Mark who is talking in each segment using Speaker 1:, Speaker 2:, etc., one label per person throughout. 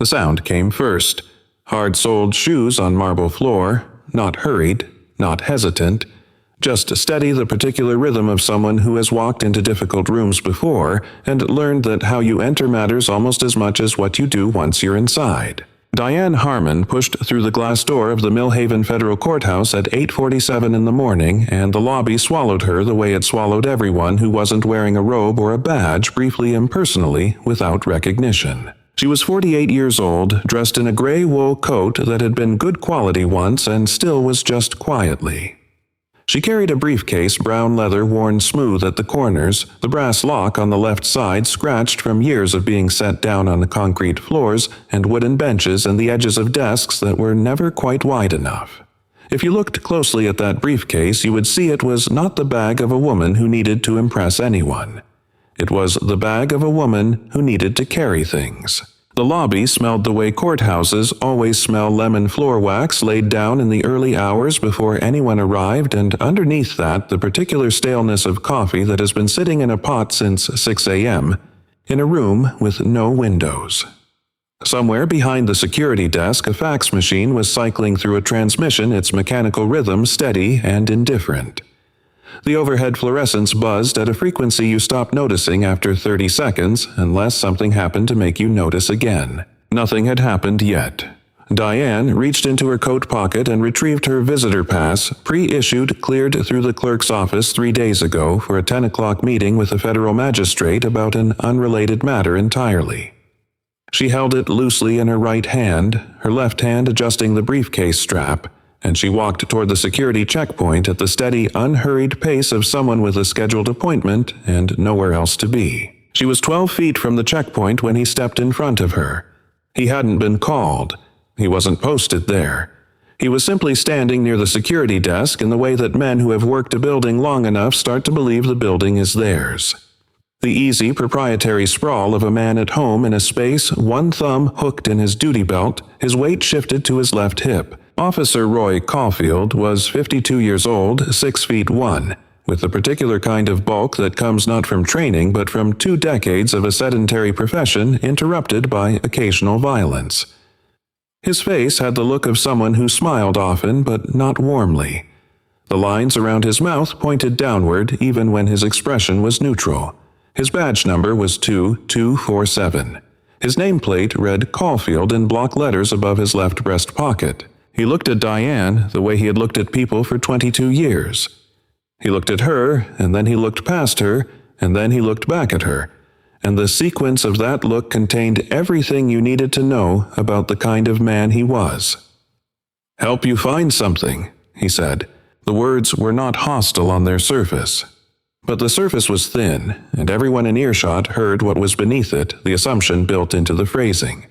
Speaker 1: The sound came first. Hard-soled shoes on marble floor, not hurried, not hesitant, just steady, the particular rhythm of someone who has walked into difficult rooms before and learned that how you enter matters almost as much as what you do once you're inside. Diane Harmon pushed through the glass door of the Millhaven Federal Courthouse at 8:47 in the morning, and the lobby swallowed her the way it swallowed everyone who wasn't wearing a robe or a badge, briefly impersonally, without recognition. She was 48 years old, dressed in a gray wool coat that had been good quality once and still was just quietly. She carried a briefcase, brown leather worn smooth at the corners, the brass lock on the left side scratched from years of being set down on the concrete floors and wooden benches and the edges of desks that were never quite wide enough. If you looked closely at that briefcase, you would see it was not the bag of a woman who needed to impress anyone. It was the bag of a woman who needed to carry things. The lobby smelled the way courthouses always smell lemon floor wax laid down in the early hours before anyone arrived, and underneath that the particular staleness of coffee that has been sitting in a pot since 6 a.m., in a room with no windows. Somewhere behind the security desk, a fax machine was cycling through a transmission, its mechanical rhythm steady and indifferent. The overhead fluorescence buzzed at a frequency you stopped noticing after 30 seconds, unless something happened to make you notice again. Nothing had happened yet. Diane reached into her coat pocket and retrieved her visitor pass, pre-issued, cleared through the clerk's office 3 days ago for a 10 o'clock meeting with a federal magistrate about an unrelated matter entirely. She held it loosely in her right hand, her left hand adjusting the briefcase strap, and she walked toward the security checkpoint at the steady, unhurried pace of someone with a scheduled appointment and nowhere else to be. She was 12 feet from the checkpoint when he stepped in front of her. He hadn't been called. He wasn't posted there. He was simply standing near the security desk in the way that men who have worked a building long enough start to believe the building is theirs. The easy, proprietary sprawl of a man at home in a space, one thumb hooked in his duty belt, his weight shifted to his left hip. Officer Roy Caulfield was 52 years old, 6 feet 1, with the particular kind of bulk that comes not from training but from 2 decades of a sedentary profession interrupted by occasional violence. His face had the look of someone who smiled often but not warmly. The lines around his mouth pointed downward even when his expression was neutral. His badge number was 2247. His nameplate read Caulfield in block letters above his left breast pocket. He looked at Diane the way he had looked at people for 22 years. He looked at her, and then he looked past her, and then he looked back at her, and the sequence of that look contained everything you needed to know about the kind of man he was. "Help you find something," he said. The words were not hostile on their surface. But the surface was thin, and everyone in earshot heard what was beneath it, the assumption built into the phrasing.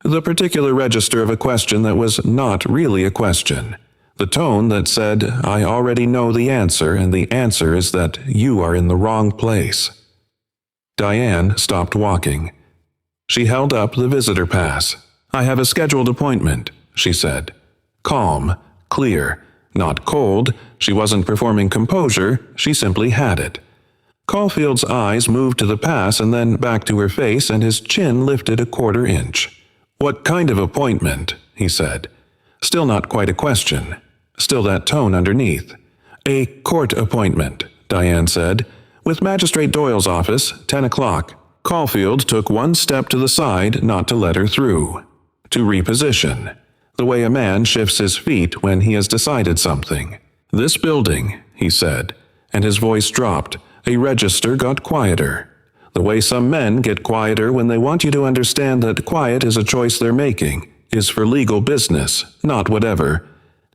Speaker 1: The particular register of a question that was not really a question. The tone that said, "I already know the answer, and the answer is that you are in the wrong place." Diane stopped walking. She held up the visitor pass. "I have a scheduled appointment," she said. Calm, clear, not cold. She wasn't performing composure, she simply had it. Caulfield's eyes moved to the pass and then back to her face, and his chin lifted a quarter inch. "What kind of appointment?" he said. Still not quite a question. Still that tone underneath. "A court appointment," Diane said. "With Magistrate Doyle's office, 10 o'clock. Caulfield took one step to the side not to let her through. To reposition. The way a man shifts his feet when he has decided something. "This building," he said, and his voice dropped. A register got quieter. The way some men get quieter when they want you to understand that quiet is a choice they're making, is for legal business, not whatever.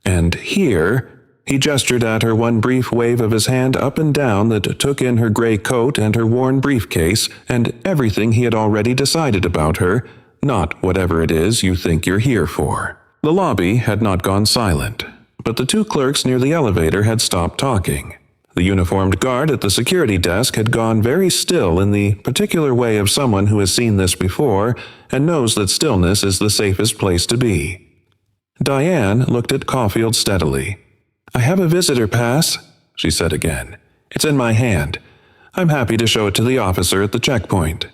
Speaker 1: And here, he gestured at her one brief wave of his hand up and down that took in her gray coat and her worn briefcase and everything he had already decided about her, not whatever it is you think you're here for. The lobby had not gone silent, but the 2 clerks near the elevator had stopped talking. The uniformed guard at the security desk had gone very still in the particular way of someone who has seen this before and knows that stillness is the safest place to be. Diane looked at Caulfield steadily. "I have a visitor pass," she said again. "It's in my hand. I'm happy to show it to the officer at the checkpoint."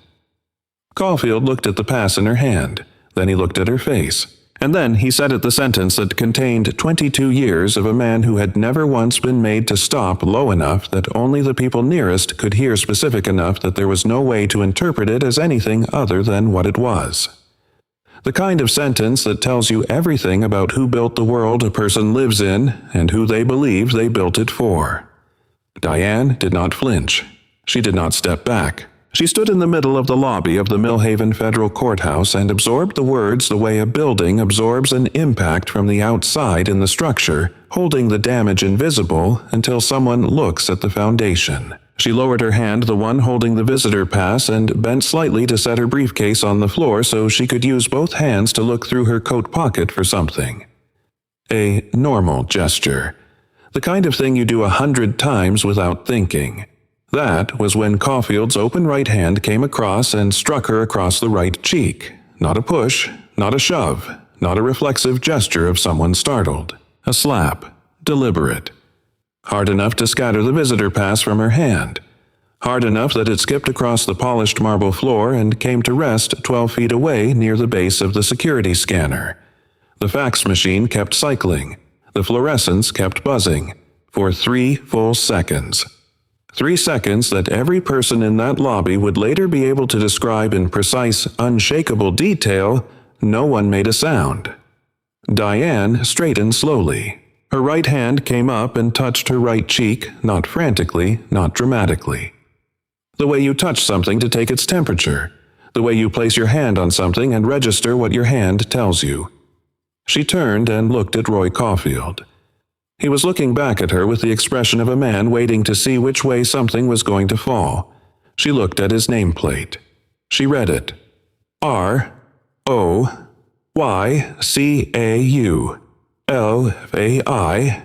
Speaker 1: Caulfield looked at the pass in her hand. Then he looked at her face. And then he said at the sentence that contained 22 years of a man who had never once been made to stop low enough that only the people nearest could hear specific enough that there was no way to interpret it as anything other than what it was. The kind of sentence that tells you everything about who built the world a person lives in and who they believe they built it for. Diane did not flinch. She did not step back. She stood in the middle of the lobby of the Millhaven Federal Courthouse and absorbed the words the way a building absorbs an impact from the outside in the structure, holding the damage invisible until someone looks at the foundation. She lowered her hand, the one holding the visitor pass, and bent slightly to set her briefcase on the floor so she could use both hands to look through her coat pocket for something. A normal gesture. The kind of thing you do 100 times without thinking. That was when Caulfield's open right hand came across and struck her across the right cheek. Not a push, not a shove, not a reflexive gesture of someone startled. A slap. Deliberate. Hard enough to scatter the visitor pass from her hand. Hard enough that it skipped across the polished marble floor and came to rest 12 feet away near the base of the security scanner. The fax machine kept cycling. The fluorescence kept buzzing. For 3 full seconds. 3 seconds that every person in that lobby would later be able to describe in precise, unshakable detail. No one made a sound. Diane straightened slowly. Her right hand came up and touched her right cheek, not frantically, not dramatically. The way you touch something to take its temperature. The way you place your hand on something and register what your hand tells you. She turned and looked at Roy Caulfield. He was looking back at her with the expression of a man waiting to see which way something was going to fall. She looked at his nameplate. She read it. ROYCAU LFAIELO.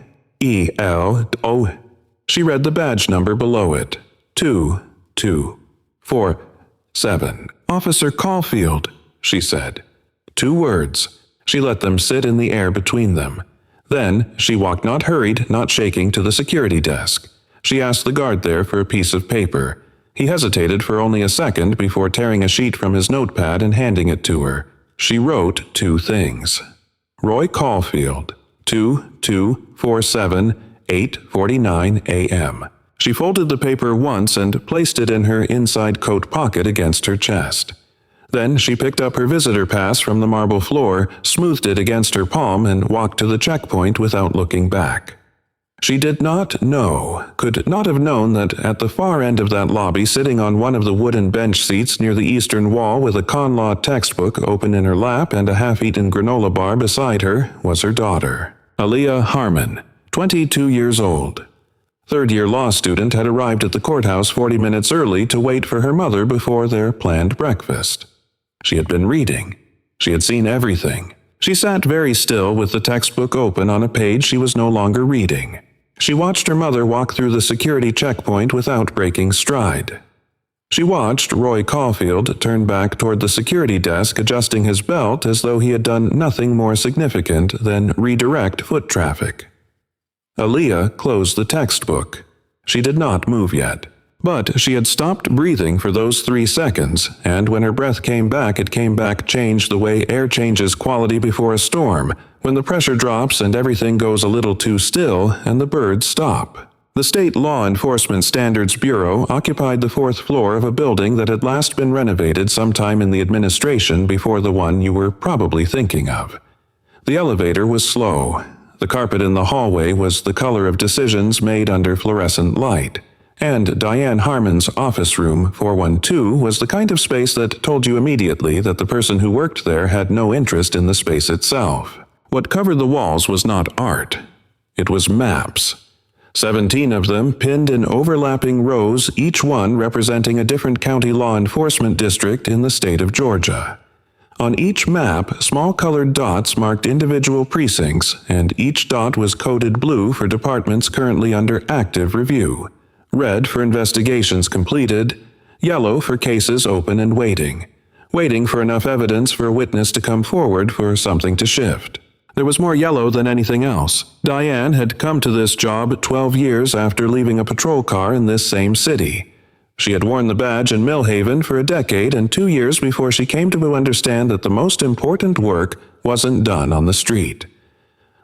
Speaker 1: She read the badge number below it. 2247. Officer Caulfield, she said. 2 words. She let them sit in the air between them. Then she walked not hurried, not shaking to the security desk. She asked the guard there for a piece of paper. He hesitated for only a second before tearing a sheet from his notepad and handing it to her. She wrote 2 things. Roy Caulfield, 2247, 8:49 a.m. She folded the paper once and placed it in her inside coat pocket against her chest. Then she picked up her visitor pass from the marble floor, smoothed it against her palm, and walked to the checkpoint without looking back. She did not know, could not have known that at the far end of that lobby, sitting on one of the wooden bench seats near the eastern wall with a con law textbook open in her lap and a half-eaten granola bar beside her, was her daughter, Aaliyah Harmon, 22 years old. Third-year law student had arrived at the courthouse 40 minutes early to wait for her mother before their planned breakfast. She had been reading. She had seen everything. She sat very still with the textbook open on a page she was no longer reading. She watched her mother walk through the security checkpoint without breaking stride. She watched Roy Caulfield turn back toward the security desk, adjusting his belt as though he had done nothing more significant than redirect foot traffic. Aaliyah closed the textbook. She did not move yet. But she had stopped breathing for those 3 seconds, and when her breath came back, it came back changed the way air changes quality before a storm, when the pressure drops and everything goes a little too still and the birds stop. The State Law Enforcement Standards Bureau occupied the 4th floor of a building that had last been renovated sometime in the administration before the one you were probably thinking of. The elevator was slow. The carpet in the hallway was the color of decisions made under fluorescent light. And Diane Harmon's office room, 412, was the kind of space that told you immediately that the person who worked there had no interest in the space itself. What covered the walls was not art. It was maps. 17 of them pinned in overlapping rows, each one representing a different county law enforcement district in the state of Georgia. On each map, small colored dots marked individual precincts, and each dot was coded blue for departments currently under active review. Red for investigations completed, yellow for cases open and waiting for enough evidence for a witness to come forward for something to shift. There was more yellow than anything else. Diane had come to this job 12 years after leaving a patrol car in this same city. She had worn the badge in Millhaven for a decade and 2 years before she came to understand that the most important work wasn't done on the street.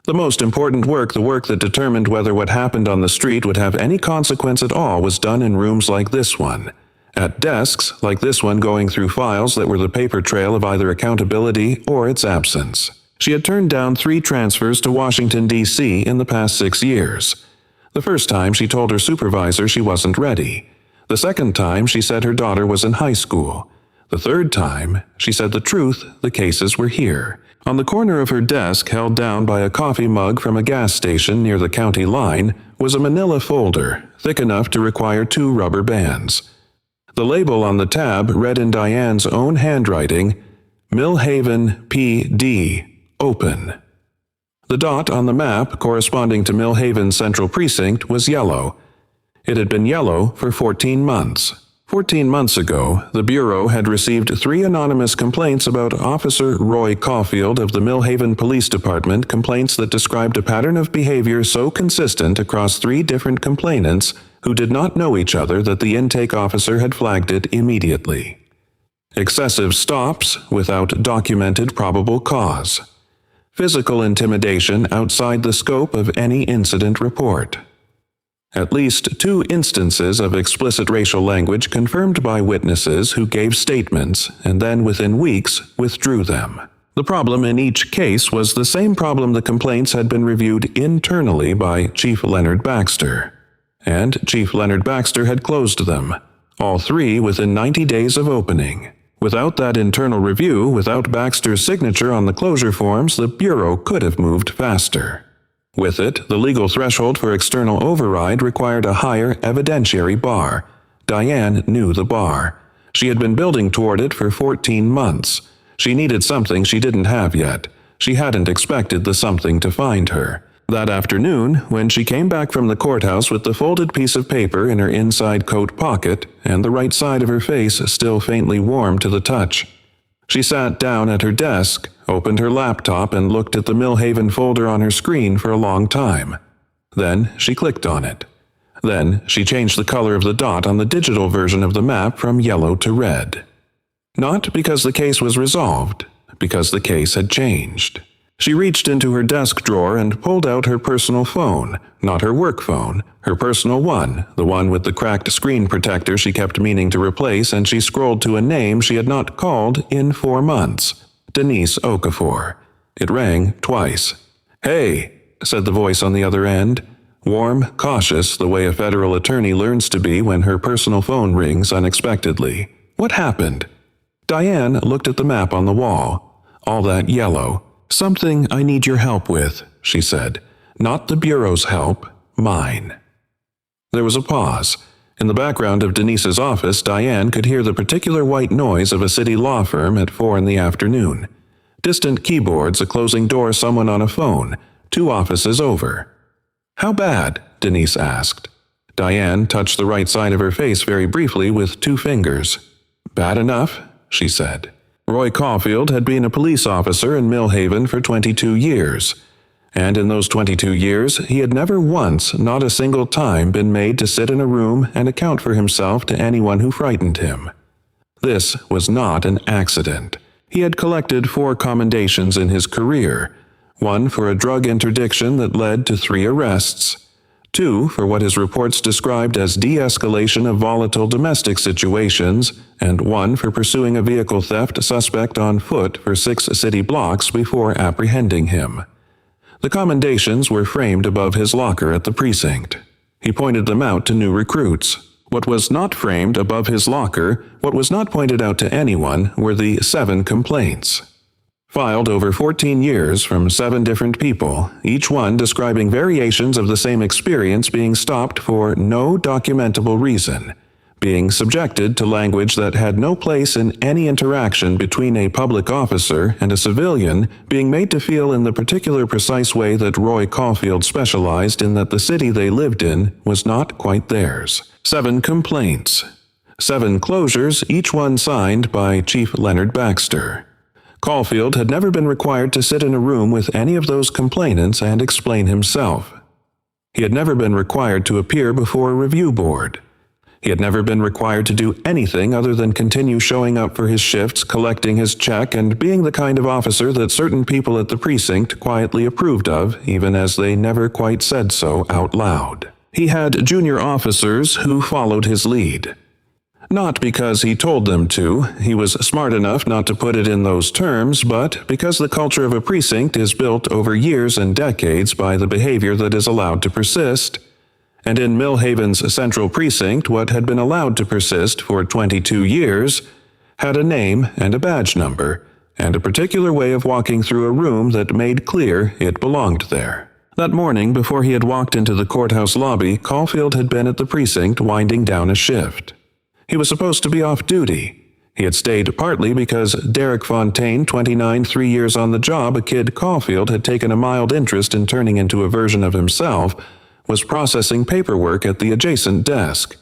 Speaker 1: The most important work, the work that determined whether what happened on the street would have any consequence at all, was done in rooms like this one, at desks like this one, going through files that were the paper trail of either accountability or its absence. She had turned down 3 transfers to Washington, D.C. in the past 6 years. The first time she told her supervisor she wasn't ready. The second time she said her daughter was in high school. The third time she said the truth, the cases were here. On the corner of her desk, held down by a coffee mug from a gas station near the county line, was a manila folder, thick enough to require 2 rubber bands. The label on the tab read in Diane's own handwriting, Millhaven P.D. Open. The dot on the map corresponding to Millhaven Central Precinct was yellow. It had been yellow for 14 months. 14 months ago, the Bureau had received 3 anonymous complaints about Officer Roy Caulfield of the Millhaven Police Department, complaints that described a pattern of behavior so consistent across 3 different complainants who did not know each other that the intake officer had flagged it immediately. Excessive stops without documented probable cause. Physical intimidation outside the scope of any incident report. At least 2 instances of explicit racial language confirmed by witnesses who gave statements and then within weeks withdrew them. The problem in each case was the same problem. The complaints had been reviewed internally by Chief Leonard Baxter. And Chief Leonard Baxter had closed them, all 3 within 90 days of opening. Without that internal review, without Baxter's signature on the closure forms, the Bureau could have moved faster. With it, the legal threshold for external override required a higher evidentiary bar. Diane knew the bar. She had been building toward it for 14 months. She needed something she didn't have yet. She hadn't expected the something to find her. That afternoon, when she came back from the courthouse with the folded piece of paper in her inside coat pocket and the right side of her face still faintly warm to the touch, she sat down at her desk, opened her laptop, and looked at the Millhaven folder on her screen for a long time. Then she clicked on it. Then she changed the color of the dot on the digital version of the map from yellow to red. Not because the case was resolved, because the case had changed. She reached into her desk drawer and pulled out her personal phone, not her work phone, her personal one, the one with the cracked screen protector she kept meaning to replace, and she scrolled to a name she had not called in 4 months, Denise Okafor. It rang twice. "Hey," said the voice on the other end, warm, cautious, the way a federal attorney learns to be when her personal phone rings unexpectedly. "What happened?" Diane looked at the map on the wall. All that yellow. "Something I need your help with," she said. "Not the Bureau's help, mine." There was a pause. In the background of Denise's office, Diane could hear the particular white noise of a city law firm at 4 in the afternoon. Distant keyboards, a closing door, someone on a phone, 2 offices over. "How bad?" Denise asked. Diane touched the right side of her face very briefly with 2 fingers. "Bad enough," she said. Roy Caulfield had been a police officer in Millhaven for 22 years. And in those 22 years, he had never once, not a single time, been made to sit in a room and account for himself to anyone who frightened him. This was not an accident. He had collected 4 commendations in his career, 1 for a drug interdiction that led to 3 arrests, 2 for what his reports described as de-escalation of volatile domestic situations, and 1 for pursuing a vehicle theft suspect on foot for 6 city blocks before apprehending him. The commendations were framed above his locker at the precinct. He pointed them out to new recruits. What was not framed above his locker, what was not pointed out to anyone, were the 7 complaints. Filed over 14 years from 7 different people, each one describing variations of the same experience being stopped for no documentable reason, being subjected to language that had no place in any interaction between a public officer and a civilian, being made to feel in the particular precise way that Roy Caulfield specialized in, that the city they lived in was not quite theirs. 7 complaints. 7 closures, each one signed by Chief Leonard Baxter. Caulfield had never been required to sit in a room with any of those complainants and explain himself. He had never been required to appear before a review board. He had never been required to do anything other than continue showing up for his shifts, collecting his check, and being the kind of officer that certain people at the precinct quietly approved of, even as they never quite said so out loud. He had junior officers who followed his lead. Not because he told them to, he was smart enough not to put it in those terms, but because the culture of a precinct is built over years and decades by the behavior that is allowed to persist. And in Millhaven's central precinct, what had been allowed to persist for 22 years had a name and a badge number, and a particular way of walking through a room that made clear it belonged there. That morning, before he had walked into the courthouse lobby, Caulfield had been at the precinct winding down a shift. He was supposed to be off duty. He had stayed partly because Derek Fontaine, 29, 3 years on the job, a kid Caulfield had taken a mild interest in turning into a version of himself, was processing paperwork at the adjacent desk.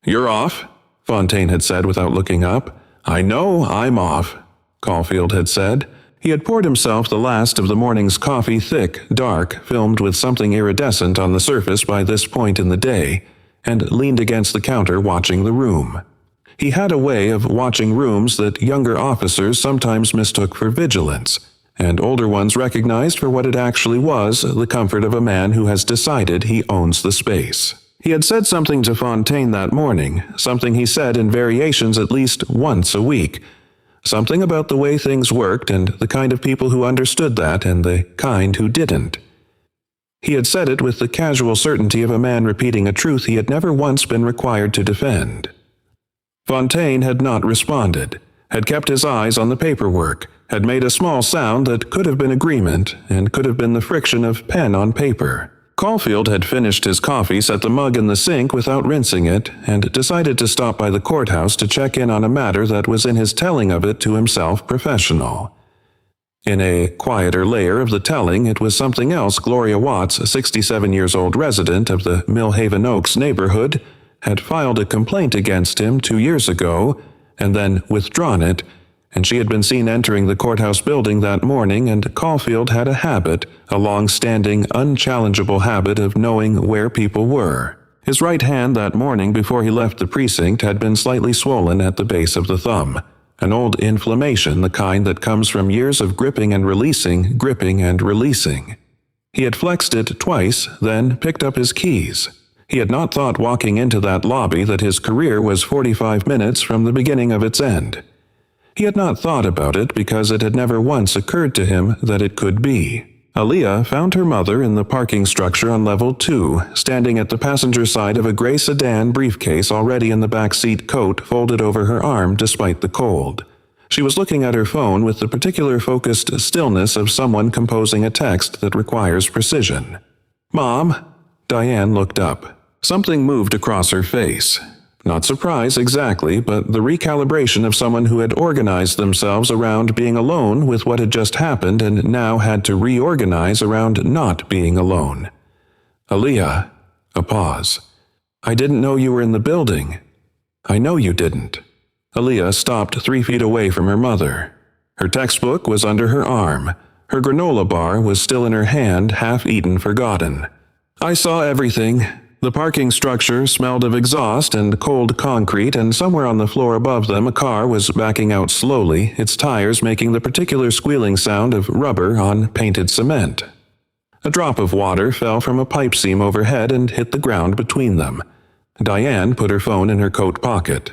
Speaker 1: "You're off," Fontaine had said without looking up. "I know I'm off," Caulfield had said. He had poured himself the last of the morning's coffee, thick, dark, filmed with something iridescent on the surface by this point in the day, and leaned against the counter watching the room. He had a way of watching rooms that younger officers sometimes mistook for vigilance, and older ones recognized for what it actually was, the comfort of a man who has decided he owns the space. He had said something to Fontaine that morning, something he said in variations at least once a week, something about the way things worked and the kind of people who understood that and the kind who didn't. He had said it with the casual certainty of a man repeating a truth he had never once been required to defend. Fontaine had not responded, had kept his eyes on the paperwork, had made a small sound that could have been agreement and could have been the friction of pen on paper. Caulfield had finished his coffee, set the mug in the sink without rinsing it, and decided to stop by the courthouse to check in on a matter that was in his telling of it to himself professional. In a quieter layer of the telling, it was something else Gloria Watts, a 67-years-old resident of the Millhaven Oaks neighborhood, had filed a complaint against him 2 years ago, and then withdrawn it, and she had been seen entering the courthouse building that morning, and Caulfield had a habit, a long-standing, unchallengeable habit of knowing where people were. His right hand that morning before he left the precinct had been slightly swollen at the base of the thumb, an old inflammation, the kind that comes from years of gripping and releasing, gripping and releasing. He had flexed it twice, then picked up his keys. He had not thought walking into that lobby that his career was 45 minutes from the beginning of its end. He had not thought about it because it had never once occurred to him that it could be. Aaliyah found her mother in the parking structure on level 2, standing at the passenger side of a gray sedan briefcase already in the back seat, coat folded over her arm despite the cold. She was looking at her phone with the particular focused stillness of someone composing a text that requires precision. "Mom?" Diane looked up. Something moved across her face. Not surprise exactly, but the recalibration of someone who had organized themselves around being alone with what had just happened and now had to reorganize around not being alone. "Aaliyah." A pause. "I didn't know you were in the building." "I know you didn't." Aaliyah stopped 3 feet away from her mother. Her textbook was under her arm. Her granola bar was still in her hand, half-eaten, forgotten. "I saw everything." The parking structure smelled of exhaust and cold concrete, and somewhere on the floor above them a car was backing out slowly, its tires making the particular squealing sound of rubber on painted cement. A drop of water fell from a pipe seam overhead and hit the ground between them. Diane put her phone in her coat pocket.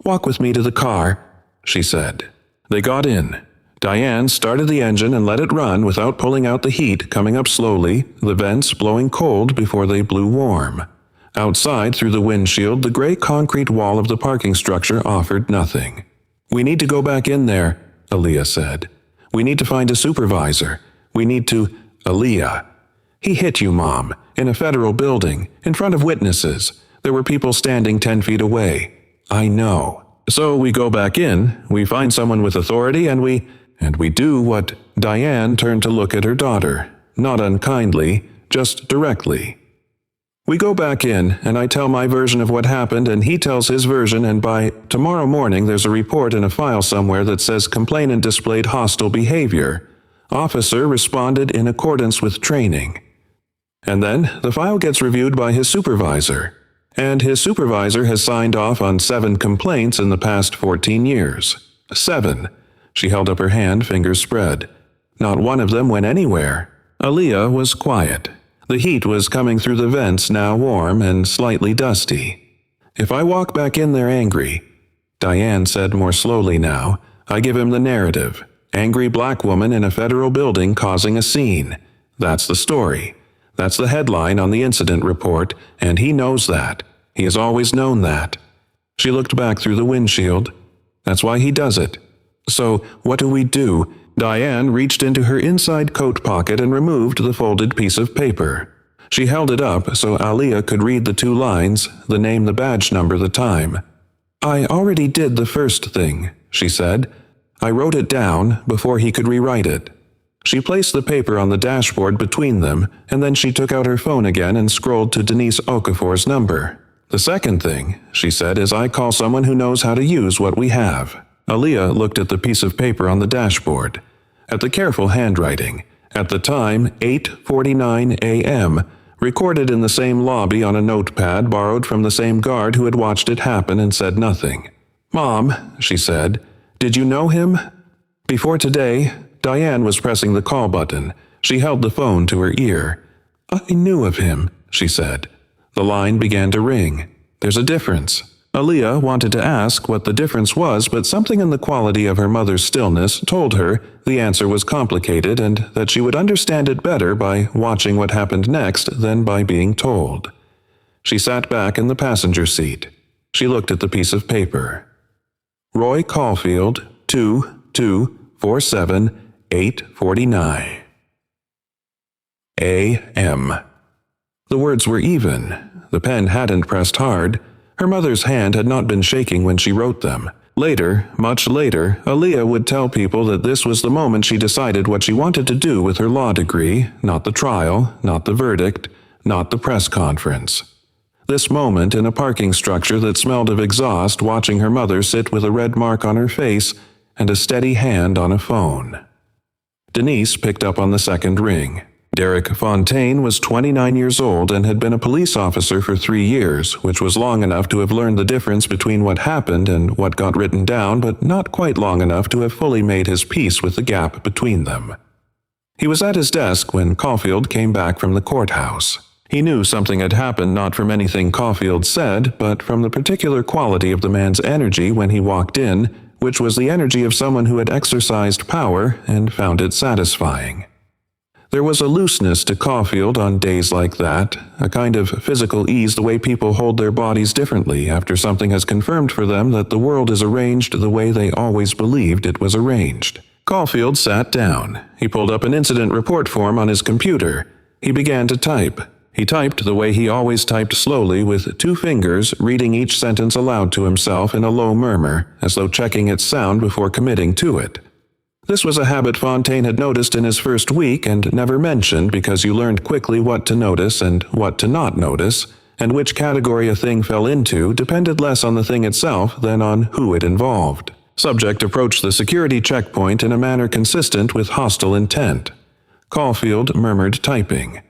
Speaker 1: "Walk with me to the car," she said. They got in. Diane started the engine and let it run without pulling out the heat, coming up slowly, the vents blowing cold before they blew warm. Outside, through the windshield, the gray concrete wall of the parking structure offered nothing. "We need to go back in there," Aaliyah said. "We need to find a supervisor. We need to—" "Aaliyah." "He hit you, Mom, in a federal building, in front of witnesses. There were people standing 10 feet away." "I know. So we go back in, we find someone with authority, and we do what—" Diane turned to look at her daughter, not unkindly, just directly. "We go back in, and I tell my version of what happened, and he tells his version, and by tomorrow morning there's a report in a file somewhere that says complainant displayed hostile behavior. Officer responded in accordance with training. And then the file gets reviewed by his supervisor. And his supervisor has signed off on 7 complaints in the past 14 years. 7. She held up her hand, fingers spread. Not one of them went anywhere. Aaliyah was quiet. The heat was coming through the vents, now warm and slightly dusty. If I walk back in there angry, Diane said more slowly now, I give him the narrative. Angry black woman in a federal building causing a scene. That's the story. That's the headline on the incident report, and he knows that. He has always known that. She looked back through the windshield. That's why he does it. So, what do we do? Diane reached into her inside coat pocket and removed the folded piece of paper. She held it up so Aaliyah could read the 2 lines, the name, the badge number, the time. I already did the first thing, she said. I wrote it down before he could rewrite it. She placed the paper on the dashboard between them, and then she took out her phone again and scrolled to Denise Okafor's number. The second thing, she said, is I call someone who knows how to use what we have. Aaliyah looked at the piece of paper on the dashboard, at the careful handwriting, at the time 8:49 a.m., recorded in the same lobby on a notepad borrowed from the same guard who had watched it happen and said nothing. Mom, she said, did you know him? Before today, Diane was pressing the call button. She held the phone to her ear. I knew of him, she said. The line began to ring. There's a difference. Aaliyah wanted to ask what the difference was, but something in the quality of her mother's stillness told her the answer was complicated and that she would understand it better by watching what happened next than by being told. She sat back in the passenger seat. She looked at the piece of paper. Roy Caulfield, 2-2-47-849. A.M. The words were even. The pen hadn't pressed hard. Her mother's hand had not been shaking when she wrote them. Later, much later, Aaliyah would tell people that this was the moment she decided what she wanted to do with her law degree, not the trial, not the verdict, not the press conference. This moment in a parking structure that smelled of exhaust, watching her mother sit with a red mark on her face and a steady hand on a phone. Denise picked up on the second ring. Derek Fontaine was 29 years old and had been a police officer for 3 years, which was long enough to have learned the difference between what happened and what got written down, but not quite long enough to have fully made his peace with the gap between them. He was at his desk when Caulfield came back from the courthouse. He knew something had happened not from anything Caulfield said, but from the particular quality of the man's energy when he walked in, which was the energy of someone who had exercised power and found it satisfying. There was a looseness to Caulfield on days like that, a kind of physical ease, the way people hold their bodies differently after something has confirmed for them that the world is arranged the way they always believed it was arranged. Caulfield sat down. He pulled up an incident report form on his computer. He began to type. He typed the way he always typed, slowly, with 2 fingers, reading each sentence aloud to himself in a low murmur, as though checking its sound before committing to it. This was a habit Fontaine had noticed in his first week and never mentioned because you learned quickly what to notice and what to not notice, and which category a thing fell into depended less on the thing itself than on who it involved. Subject approached the security checkpoint in a manner consistent with hostile intent. Caulfield murmured, typing.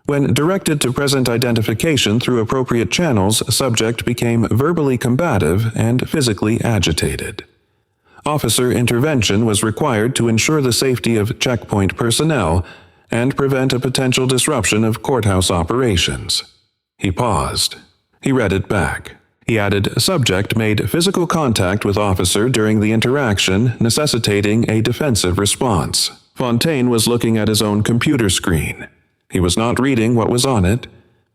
Speaker 1: When directed to present identification through appropriate channels, subject became verbally combative and physically agitated. Officer intervention was required to ensure the safety of checkpoint personnel and prevent a potential disruption of courthouse operations. He paused. He read it back. He added, subject made physical contact with officer during the interaction, necessitating a defensive response. Fontaine was looking at his own computer screen. He was not reading what was on it.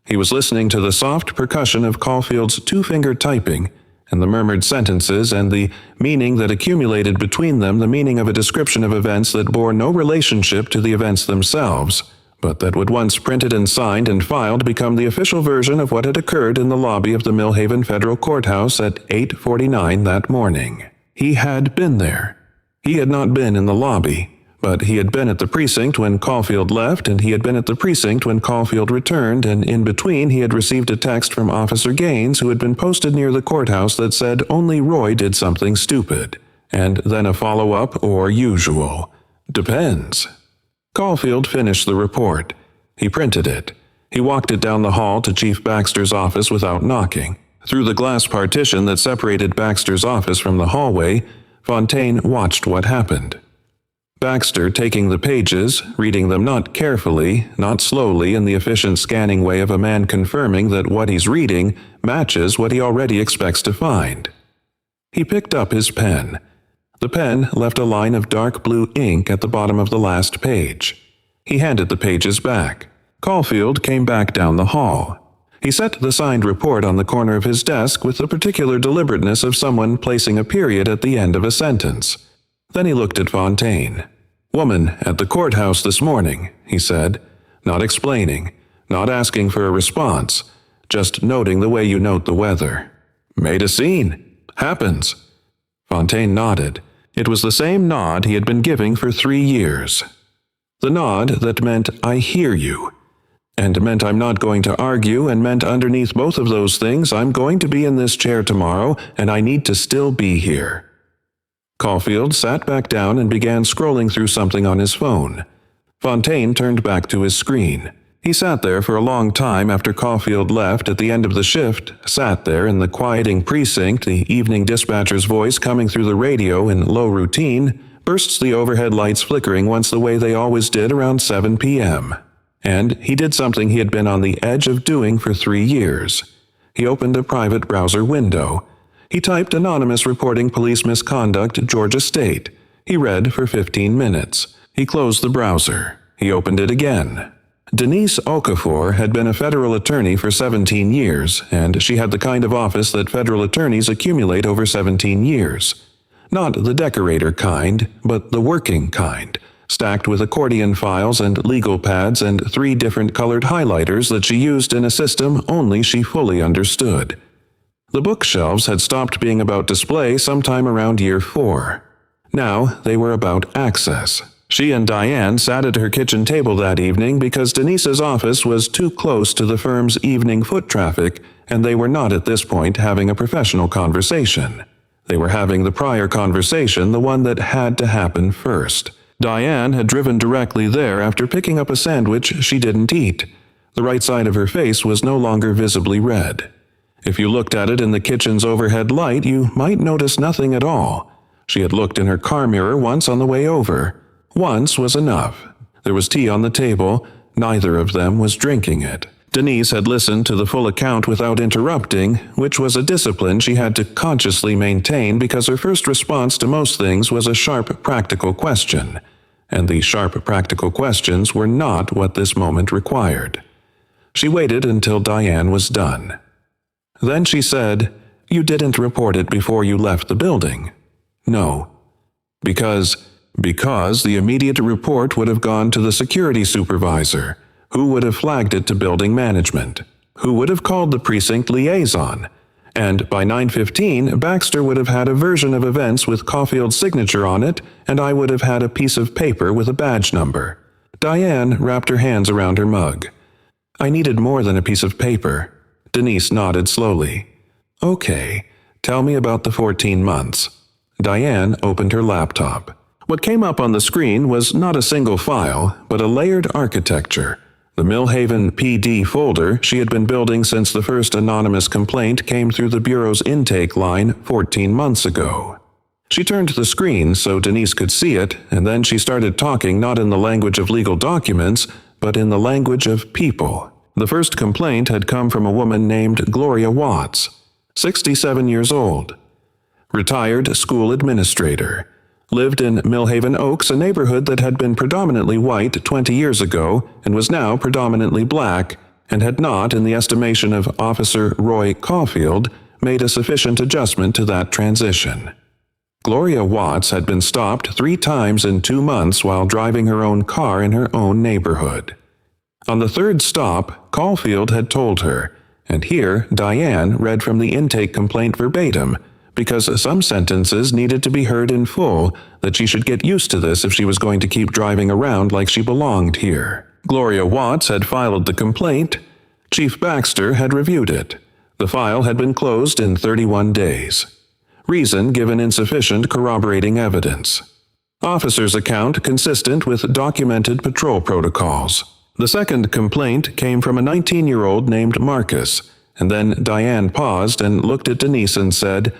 Speaker 1: He was listening to the soft percussion of Caulfield's 2-finger typing and the murmured sentences and the meaning that accumulated between them, the meaning of a description of events that bore no relationship to the events themselves, but that would once printed and signed and filed become the official version of what had occurred in the lobby of the Millhaven Federal Courthouse at 8:49 that morning. He had been there. He had not been in the lobby, but he had been at the precinct when Caulfield left, and he had been at the precinct when Caulfield returned, and in between he had received a text from Officer Gaines who had been posted near the courthouse that said only Roy did something stupid, and then a follow-up or usual. Depends. Caulfield finished the report. He printed it. He walked it down the hall to Chief Baxter's office without knocking. Through the glass partition that separated Baxter's office from the hallway, Fontaine watched what happened. Baxter taking the pages, reading them not carefully, not slowly in the efficient scanning way of a man confirming that what he's reading matches what he already expects to find. He picked up his pen. The pen left a line of dark blue ink at the bottom of the last page. He handed the pages back. Caulfield came back down the hall. He set the signed report on the corner of his desk with the particular deliberateness of someone placing a period at the end of a sentence. Then he looked at Fontaine. "Woman at the courthouse this morning," he said, not explaining, not asking for a response, just noting the way you note the weather. "Made a scene. Happens." Fontaine nodded. It was the same nod he had been giving for 3 years. The nod that meant, "I hear you," and meant I'm not going to argue, and meant underneath both of those things I'm going to be in this chair tomorrow, and I need to still be here. Caulfield sat back down and began scrolling through something on his phone. Fontaine turned back to his screen. He sat there for a long time after Caulfield left at the end of the shift, sat there in the quieting precinct, the evening dispatcher's voice coming through the radio in low routine, bursts the overhead lights flickering once the way they always did around 7 p.m. And he did something he had been on the edge of doing for 3 years. He opened a private browser window. He typed anonymous reporting police misconduct, Georgia State. He read for 15 minutes. He closed the browser. He opened it again. Denise Okafor had been a federal attorney for 17 years, and she had the kind of office that federal attorneys accumulate over 17 years. Not the decorator kind, but the working kind, stacked with accordion files and legal pads and 3 different colored highlighters that she used in a system only she fully understood. The bookshelves had stopped being about display sometime around year 4. Now they were about access. She and Diane sat at her kitchen table that evening because Denise's office was too close to the firm's evening foot traffic, and they were not at this point having a professional conversation. They were having the prior conversation, the one that had to happen first. Diane had driven directly there after picking up a sandwich she didn't eat. The right side of her face was no longer visibly red. If you looked at it in the kitchen's overhead light, you might notice nothing at all. She had looked in her car mirror once on the way over. Once was enough. There was tea on the table. Neither of them was drinking it. Denise had listened to the full account without interrupting, which was a discipline she had to consciously maintain because her first response to most things was a sharp, practical question. And the sharp, practical questions were not what this moment required. She waited until Diane was done. Then she said, "You didn't report it before you left the building." "No." Because the immediate report would have gone to the security supervisor, who would have flagged it to building management, who would have called the precinct liaison, and by 9:15 Baxter would have had a version of events with Caulfield's signature on it, and I would have had a piece of paper with a badge number. Diane wrapped her hands around her mug. "I needed more than a piece of paper." Denise nodded slowly. "Okay, tell me about the 14 months. Diane opened her laptop. What came up on the screen was not a single file, but a layered architecture. The Millhaven PD folder she had been building since the first anonymous complaint came through the Bureau's intake line 14 months ago. She turned the screen so Denise could see it, and then she started talking not in the language of legal documents, but in the language of people. The first complaint had come from a woman named Gloria Watts, 67 years old. Retired school administrator. Lived in Millhaven Oaks, a neighborhood that had been predominantly white 20 years ago and was now predominantly black, and had not, in the estimation of Officer Roy Caulfield, made a sufficient adjustment to that transition. Gloria Watts had been stopped 3 times in 2 months while driving her own car in her own neighborhood. On the 3rd stop, Caulfield had told her, and here Diane read from the intake complaint verbatim, because some sentences needed to be heard in full, that she should get used to this if she was going to keep driving around like she belonged here. Gloria Watts had filed the complaint. Chief Baxter had reviewed it. The file had been closed in 31 days. Reason given insufficient corroborating evidence. Officer's account consistent with documented patrol protocols. The second complaint came from a 19-year-old named Marcus, and then Diane paused and looked at Denise and said,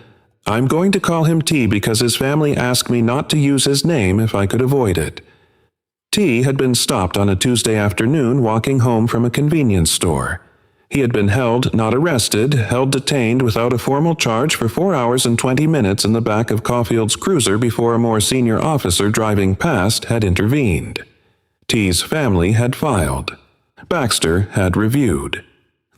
Speaker 1: "I'm going to call him T because his family asked me not to use his name if I could avoid it." T had been stopped on a Tuesday afternoon walking home from a convenience store. He had been held, not arrested, held detained without a formal charge for 4 hours and 20 minutes in the back of Caulfield's cruiser before a more senior officer driving past had intervened. T's family had filed. Baxter had reviewed.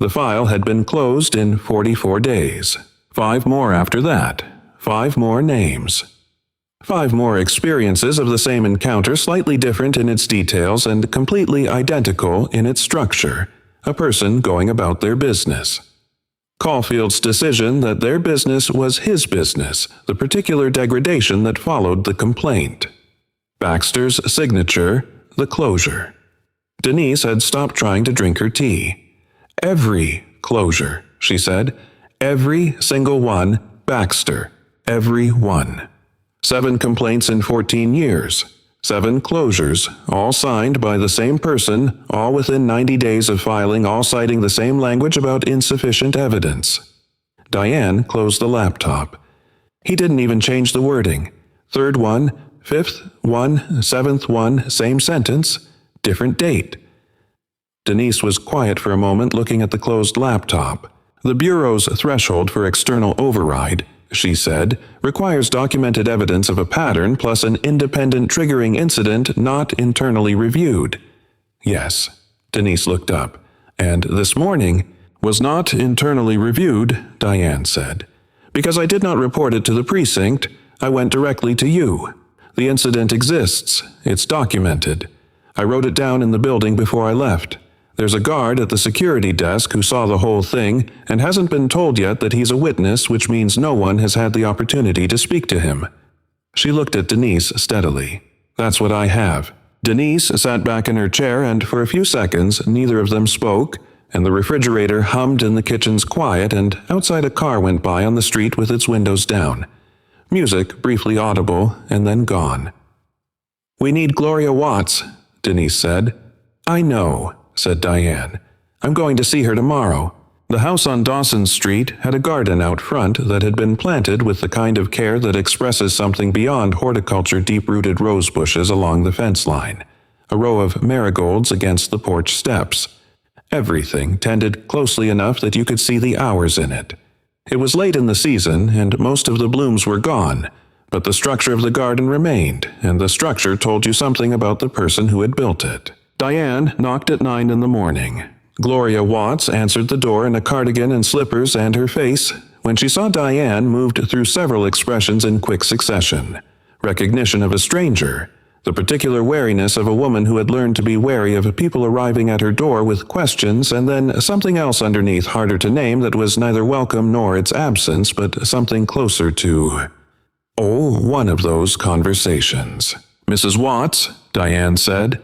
Speaker 1: The file had been closed in 44 days. 5 more after that. 5 more names. 5 more experiences of the same encounter, slightly different in its details and completely identical in its structure. A person going about their business. Caulfield's decision that their business was his business, the particular degradation that followed the complaint. Baxter's signature, the closure. Denise had stopped trying to drink her tea. "Every closure," she said. "Every single one, Baxter. Every one. 7 complaints in 14 years. 7 closures, all signed by the same person, all within 90 days of filing, all citing the same language about insufficient evidence." Diane closed the laptop. He didn't even change the wording. 3rd one, 5th one, 7th one, same sentence, different date. Denise was quiet for a moment, looking at the closed laptop. "The Bureau's threshold for external override," she said, "requires documented evidence of a pattern plus an independent triggering incident not internally reviewed." "Yes." Denise looked up. "And this morning was not internally reviewed," Diane said. "Because I did not report it to the precinct, I went directly to you. The incident exists. It's documented. I wrote it down in the building before I left. There's a guard at the security desk who saw the whole thing and hasn't been told yet that he's a witness, which means no one has had the opportunity to speak to him." She looked at Denise steadily. "That's what I have." Denise sat back in her chair, and for a few seconds neither of them spoke, and the refrigerator hummed in the kitchen's quiet, and outside a car went by on the street with its windows down. Music briefly audible, and then gone. "We need Gloria Watts," Denise said. "I know," said Diane. "I'm going to see her tomorrow." The house on Dawson Street had a garden out front that had been planted with the kind of care that expresses something beyond horticulture deep-rooted rose bushes along the fence line. A row of marigolds against the porch steps. Everything tended closely enough that you could see the hours in it. It was late in the season, and most of the blooms were gone, but the structure of the garden remained, and the structure told you something about the person who had built it. Diane knocked at 9 in the morning. Gloria Watts answered the door in a cardigan and slippers, and her face, when she saw Diane, moved through several expressions in quick succession. Recognition of a stranger, the particular wariness of a woman who had learned to be wary of people arriving at her door with questions, and then something else underneath harder to name that was neither welcome nor its absence, but something closer to... one of those conversations. "Mrs. Watts," Diane said.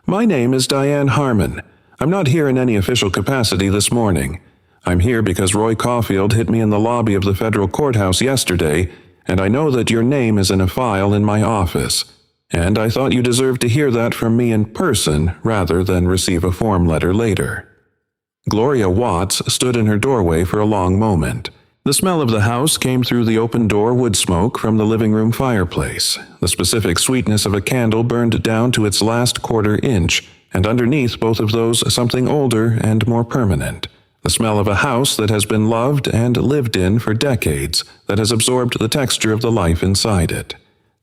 Speaker 1: "My name is Diane Harmon. I'm not here in any official capacity this morning. I'm here because Roy Caulfield hit me in the lobby of the federal courthouse yesterday, and I know that your name is in a file in my office. And I thought you deserved to hear that from me in person rather than receive a form letter later." Gloria Watts stood in her doorway for a long moment. The smell of the house came through the open door wood smoke from the living room fireplace. The specific sweetness of a candle burned down to its last quarter inch, and underneath both of those something older and more permanent. The smell of a house that has been loved and lived in for decades, that has absorbed the texture of the life inside it.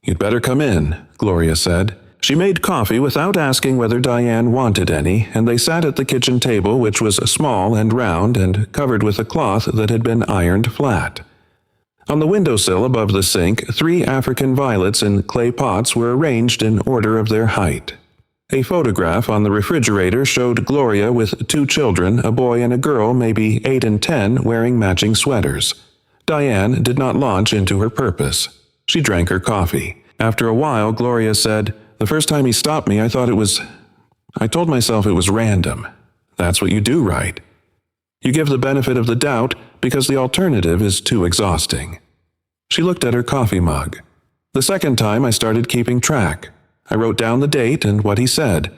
Speaker 1: "You'd better come in," Gloria said. She made coffee without asking whether Diane wanted any, and they sat at the kitchen table, which was small and round and covered with a cloth that had been ironed flat. On the windowsill above the sink, 3 African violets in clay pots were arranged in order of their height. A photograph on the refrigerator showed Gloria with 2 children, a boy and a girl, maybe 8 and 10, wearing matching sweaters. Diane did not launch into her purpose. She drank her coffee. After a while, Gloria said, "The first time he stopped me, I told myself it was random. That's what you do, right? You give the benefit of the doubt because the alternative is too exhausting." She looked at her coffee mug. "The second time I started keeping track. I wrote down the date and what he said.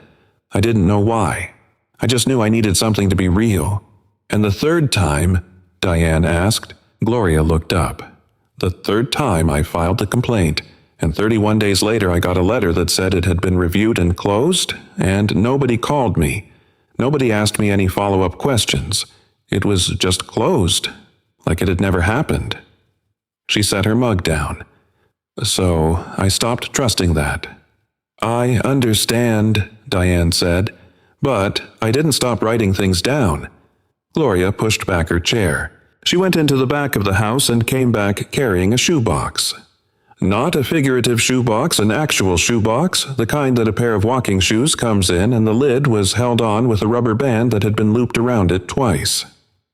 Speaker 1: I didn't know why. I just knew I needed something to be real. And the third time, Diane asked. Gloria looked up. The third time I filed the complaint, and 31 days later I got a letter that said it had been reviewed and closed, and nobody called me. Nobody asked me any follow-up questions. It was just closed, like it had never happened. She set her mug down. So I stopped trusting that. I understand, Diane said, but I didn't stop writing things down. Gloria pushed back her chair. She went into the back of the house and came back carrying a shoebox. Not a figurative shoebox, an actual shoebox, the kind that a pair of walking shoes comes in, and the lid was held on with a rubber band that had been looped around it twice.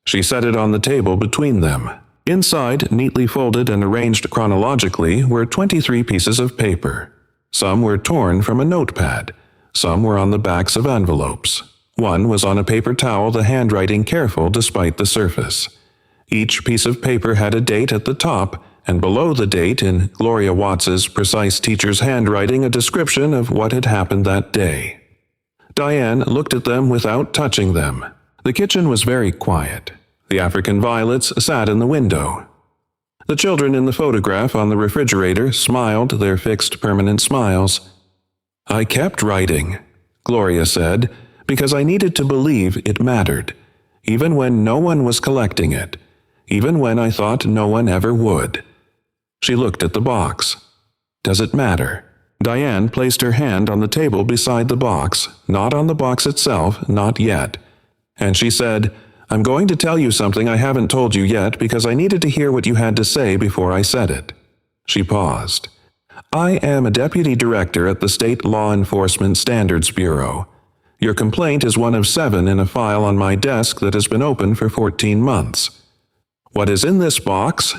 Speaker 1: She set it on the table between them. Inside, neatly folded and arranged chronologically, were 23 pieces of paper. Some were torn from a notepad. Some were on the backs of envelopes. One was on a paper towel, the handwriting careful despite the surface. Each piece of paper had a date at the top, and below the date, in Gloria Watts's precise teacher's handwriting, a description of what had happened that day. Diane looked at them without touching them. The kitchen was very quiet. The African violets sat in the window. The children in the photograph on the refrigerator smiled their fixed permanent smiles. I kept writing, Gloria said, because I needed to believe it mattered, even when no one was collecting it, even when I thought no one ever would. She looked at the box. Does it matter? Diane placed her hand on the table beside the box, not on the box itself, not yet. And she said, I'm going to tell you something I haven't told you yet because I needed to hear what you had to say before I said it. She paused. I am a deputy director at the State Law Enforcement Standards Bureau. Your complaint is one of 7 in a file on my desk that has been open for 14 months. What is in this box,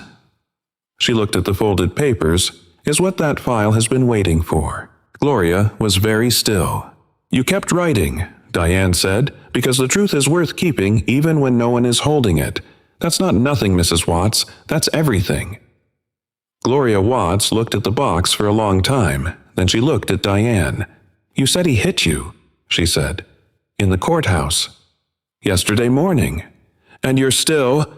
Speaker 1: she looked at the folded papers, is what that file has been waiting for. Gloria was very still. You kept writing, Diane said, because the truth is worth keeping even when no one is holding it. That's not nothing, Mrs. Watts. That's everything. Gloria Watts looked at the box for a long time. Then she looked at Diane. You said he hit you, she said. In the courthouse. Yesterday morning. And you're still...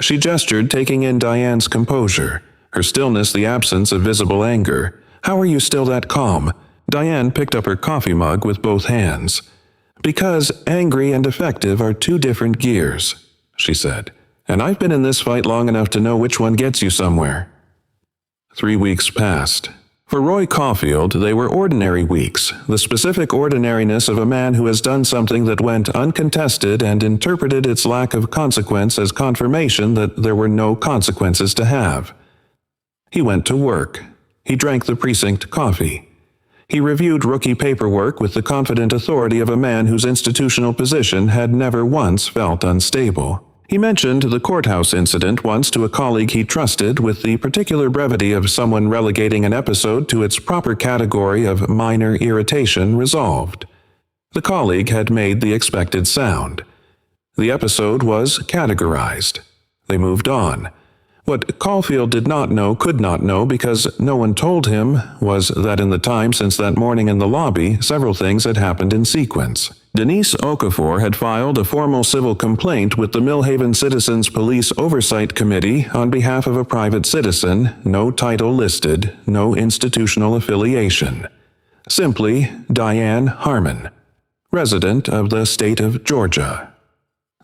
Speaker 1: She gestured, taking in Diane's composure, her stillness the absence of visible anger. How are you still that calm? Diane picked up her coffee mug with both hands. Because angry and effective are 2 different gears, she said, and I've been in this fight long enough to know which one gets you somewhere. 3 weeks passed. For Roy Caulfield, they were ordinary weeks, the specific ordinariness of a man who has done something that went uncontested and interpreted its lack of consequence as confirmation that there were no consequences to have. He went to work. He drank the precinct coffee. He reviewed rookie paperwork with the confident authority of a man whose institutional position had never once felt unstable. He mentioned the courthouse incident once to a colleague he trusted with the particular brevity of someone relegating an episode to its proper category of minor irritation resolved. The colleague had made the expected sound. The episode was categorized. They moved on. What Caulfield did not know, could not know, because no one told him, was that in the time since that morning in the lobby, several things had happened in sequence. Denise Okafor had filed a formal civil complaint with the Millhaven Citizens Police Oversight Committee on behalf of a private citizen, no title listed, no institutional affiliation. Simply Diane Harmon, resident of the state of Georgia.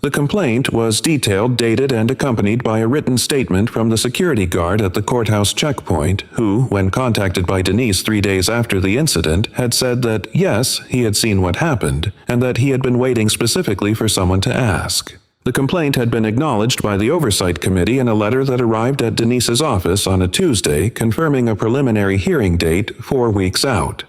Speaker 1: The complaint was detailed, dated, and accompanied by a written statement from the security guard at the courthouse checkpoint, who, when contacted by Denise 3 days after the incident, had said that, yes, he had seen what happened, and that he had been waiting specifically for someone to ask. The complaint had been acknowledged by the Oversight Committee in a letter that arrived at Denise's office on a Tuesday, confirming a preliminary hearing date 4 weeks out.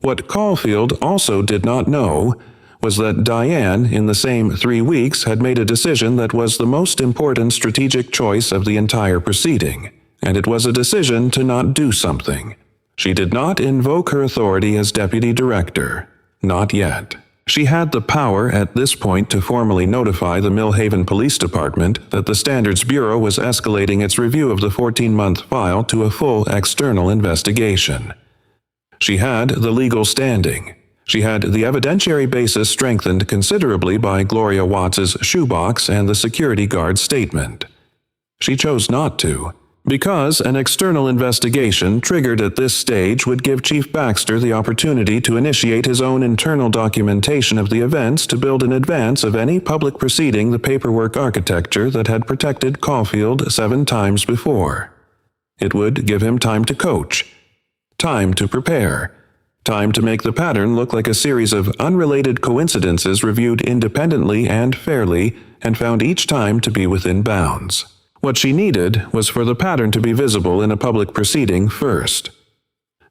Speaker 1: What Caulfield also did not know was that Diane, in the same 3 weeks, had made a decision that was the most important strategic choice of the entire proceeding, and it was a decision to not do something. She did not invoke her authority as deputy director. Not yet. She had the power at this point to formally notify the Millhaven Police Department that the Standards Bureau was escalating its review of the 14-month file to a full external investigation. She had the legal standing. She had the evidentiary basis strengthened considerably by Gloria Watts's shoebox and the security guard's statement. She chose not to, because an external investigation triggered at this stage would give Chief Baxter the opportunity to initiate his own internal documentation of the events to build in advance of any public proceeding the paperwork architecture that had protected Caulfield 7 times before. It would give him time to coach, time to prepare, time to make the pattern look like a series of unrelated coincidences reviewed independently and fairly and found each time to be within bounds. What she needed was for the pattern to be visible in a public proceeding first.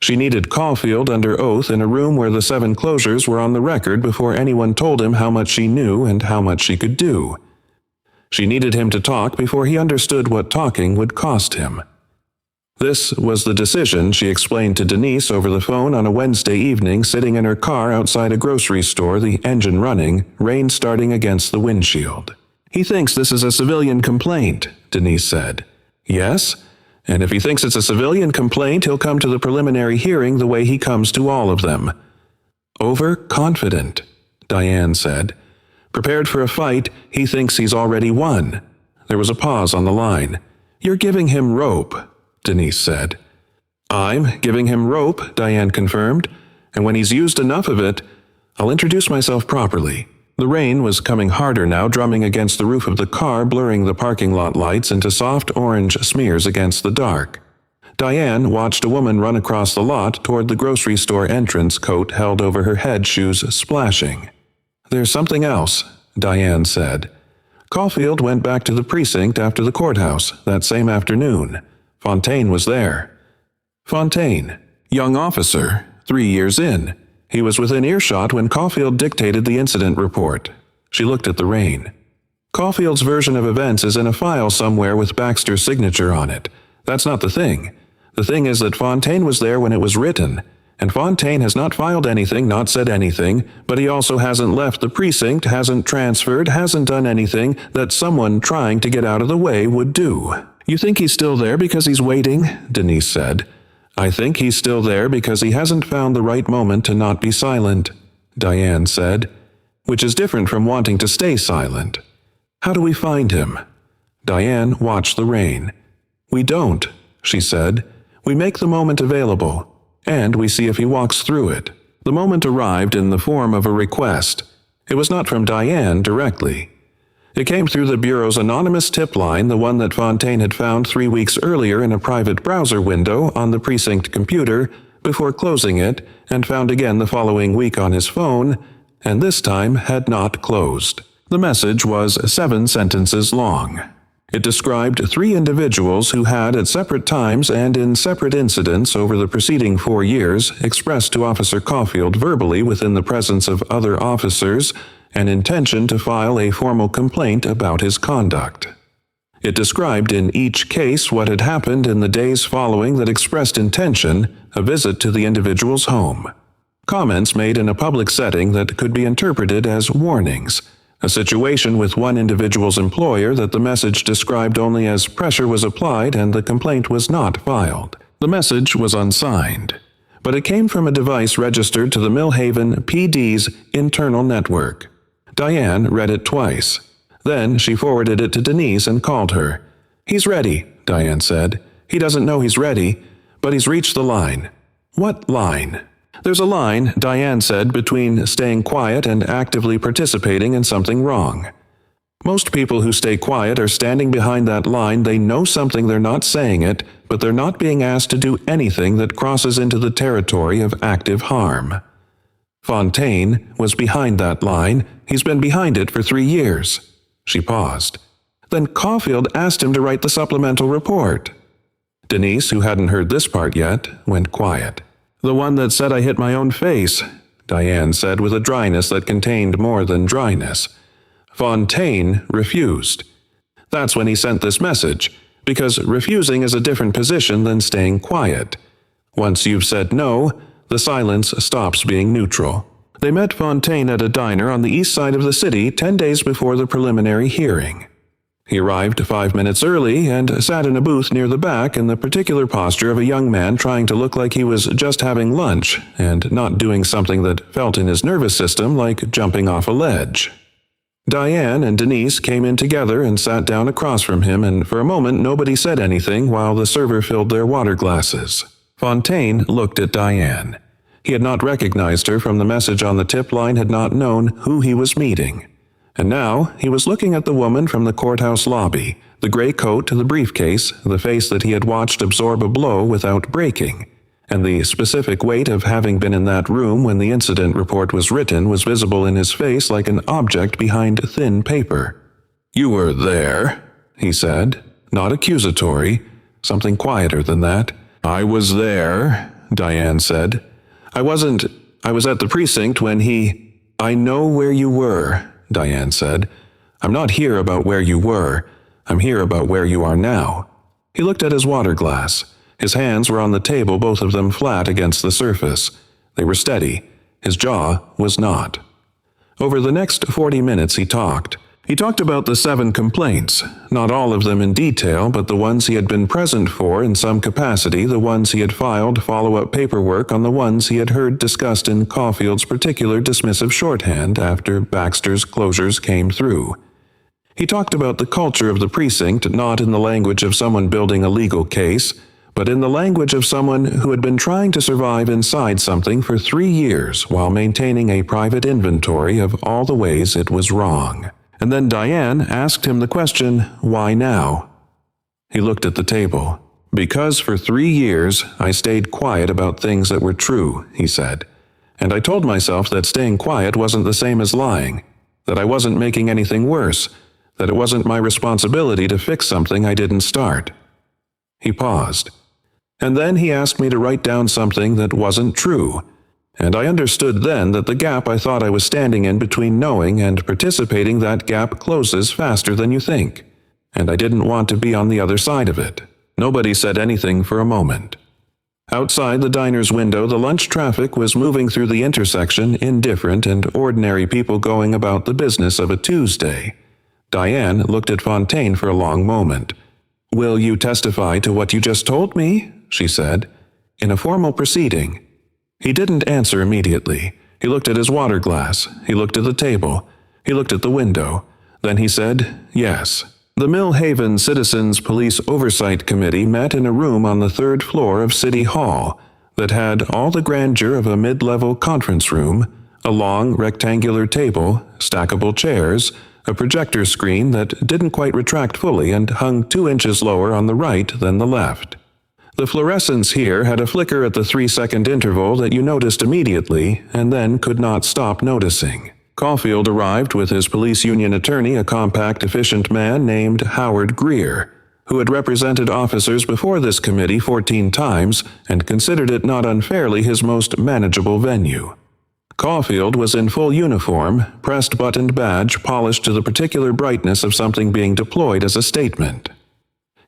Speaker 1: She needed Caulfield under oath in a room where the 7 closures were on the record before anyone told him how much she knew and how much she could do. She needed him to talk before he understood what talking would cost him. This was the decision she explained to Denise over the phone on a Wednesday evening, sitting in her car outside a grocery store, the engine running, rain starting against the windshield. "He thinks this is a civilian complaint," Denise said. "Yes? And if he thinks it's a civilian complaint, he'll come to the preliminary hearing the way he comes to all of them." "Overconfident," Diane said. "Prepared for a fight, he thinks he's already won." There was a pause on the line. "You're giving him rope," Denise said. "I'm giving him rope," Diane confirmed, "and when he's used enough of it, I'll introduce myself properly." The rain was coming harder now, drumming against the roof of the car, blurring the parking lot lights into soft orange smears against the dark. Diane watched a woman run across the lot toward the grocery store entrance, coat held over her head, shoes splashing. "There's something else," Diane said. Caulfield went back to the precinct after the courthouse that same afternoon. Fontaine was there. Fontaine, young officer, 3 years in. He was within earshot when Caulfield dictated the incident report. She looked at the rain. Caulfield's version of events is in a file somewhere with Baxter's signature on it. That's not the thing. The thing is that Fontaine was there when it was written, and Fontaine has not filed anything, not said anything, but he also hasn't left the precinct, hasn't transferred, hasn't done anything that someone trying to get out of the way would do. "You think he's still there because he's waiting?" Denise said. "I think he's still there because he hasn't found the right moment to not be silent," Diane said, "which is different from wanting to stay silent." "How do we find him?" Diane watched the rain. "We don't," she said. "We make the moment available, and we see if he walks through it." The moment arrived in the form of a request. It was not from Diane directly. It came through the Bureau's anonymous tip line, the one that Fontaine had found 3 weeks earlier in a private browser window on the precinct computer before closing it, and found again the following week on his phone, and this time had not closed. The message was 7 sentences long. It described 3 individuals who had, at separate times and in separate incidents over the preceding 4 years, expressed to Officer Caulfield verbally within the presence of other officers an intention to file a formal complaint about his conduct. It described in each case what had happened in the days following that expressed intention, a visit to the individual's home, comments made in a public setting that could be interpreted as warnings, a situation with one individual's employer that the message described only as pressure was applied and the complaint was not filed. The message was unsigned, but it came from a device registered to the Millhaven PD's internal network. Diane read it twice. Then she forwarded it to Denise and called her. "He's ready," Diane said. "He doesn't know he's ready, but he's reached the line." "What line?" "There's a line," Diane said, "between staying quiet and actively participating in something wrong. Most people who stay quiet are standing behind that line. They know something, they're not saying it, but they're not being asked to do anything that crosses into the territory of active harm. Fontaine was behind that line. He's been behind it for 3 years. She paused. Then Caulfield asked him to write the supplemental report. Denise, who hadn't heard this part yet, went quiet. "The one that said I hit my own face," Diane said with a dryness that contained more than dryness. Fontaine refused. That's when he sent this message, because refusing is a different position than staying quiet. Once you've said no, the silence stops being neutral. They met Fontaine at a diner on the east side of the city 10 days before the preliminary hearing. He arrived 5 minutes early and sat in a booth near the back in the particular posture of a young man trying to look like he was just having lunch and not doing something that felt in his nervous system like jumping off a ledge. Diane and Denise came in together and sat down across from him, and for a moment nobody said anything while the server filled their water glasses. Fontaine looked at Diane. He had not recognized her from the message on the tip line, had not known who he was meeting. And now he was looking at the woman from the courthouse lobby, the gray coat, the briefcase, the face that he had watched absorb a blow without breaking. And the specific weight of having been in that room when the incident report was written was visible in his face like an object behind thin paper. "You were there," he said, not accusatory, something quieter than that. "I was there," Diane said. I was at the precinct when he—" "I know where you were," Diane said. "I'm not here about where you were. I'm here about where you are now." He looked at his water glass. His hands were on the table, both of them flat against the surface. They were steady. His jaw was not. Over the next 40 minutes he talked. He talked about the 7 complaints, not all of them in detail, but the ones he had been present for in some capacity, the ones he had filed follow-up paperwork on, the ones he had heard discussed in Caulfield's particular dismissive shorthand after Baxter's closures came through. He talked about the culture of the precinct, not in the language of someone building a legal case, but in the language of someone who had been trying to survive inside something for 3 years while maintaining a private inventory of all the ways it was wrong. And then Diane asked him the question, why now? He looked at the table. "Because for 3 years I stayed quiet about things that were true," he said. "And I told myself that staying quiet wasn't the same as lying, that I wasn't making anything worse, that it wasn't my responsibility to fix something I didn't start." He paused. "And then he asked me to write down something that wasn't true. And I understood then that the gap I thought I was standing in between knowing and participating, that gap closes faster than you think. And I didn't want to be on the other side of it." Nobody said anything for a moment. Outside the diner's window, the lunch traffic was moving through the intersection, indifferent and ordinary people going about the business of a Tuesday. Diane looked at Fontaine for a long moment. "Will you testify to what you just told me?" she said. "In a formal proceeding." He didn't answer immediately. He looked at his water glass. He looked at the table. He looked at the window. Then he said, "Yes." The Mill Haven Citizens Police Oversight Committee met in a room on the 3rd floor of City Hall that had all the grandeur of a mid-level conference room, a long rectangular table, stackable chairs, a projector screen that didn't quite retract fully and hung 2 inches lower on the right than the left. The fluorescence here had a flicker at the 3-second interval that you noticed immediately and then could not stop noticing. Caulfield arrived with his police union attorney, a compact, efficient man named Howard Greer, who had represented officers before this committee 14 times and considered it not unfairly his most manageable venue. Caulfield was in full uniform, pressed buttoned badge polished to the particular brightness of something being deployed as a statement.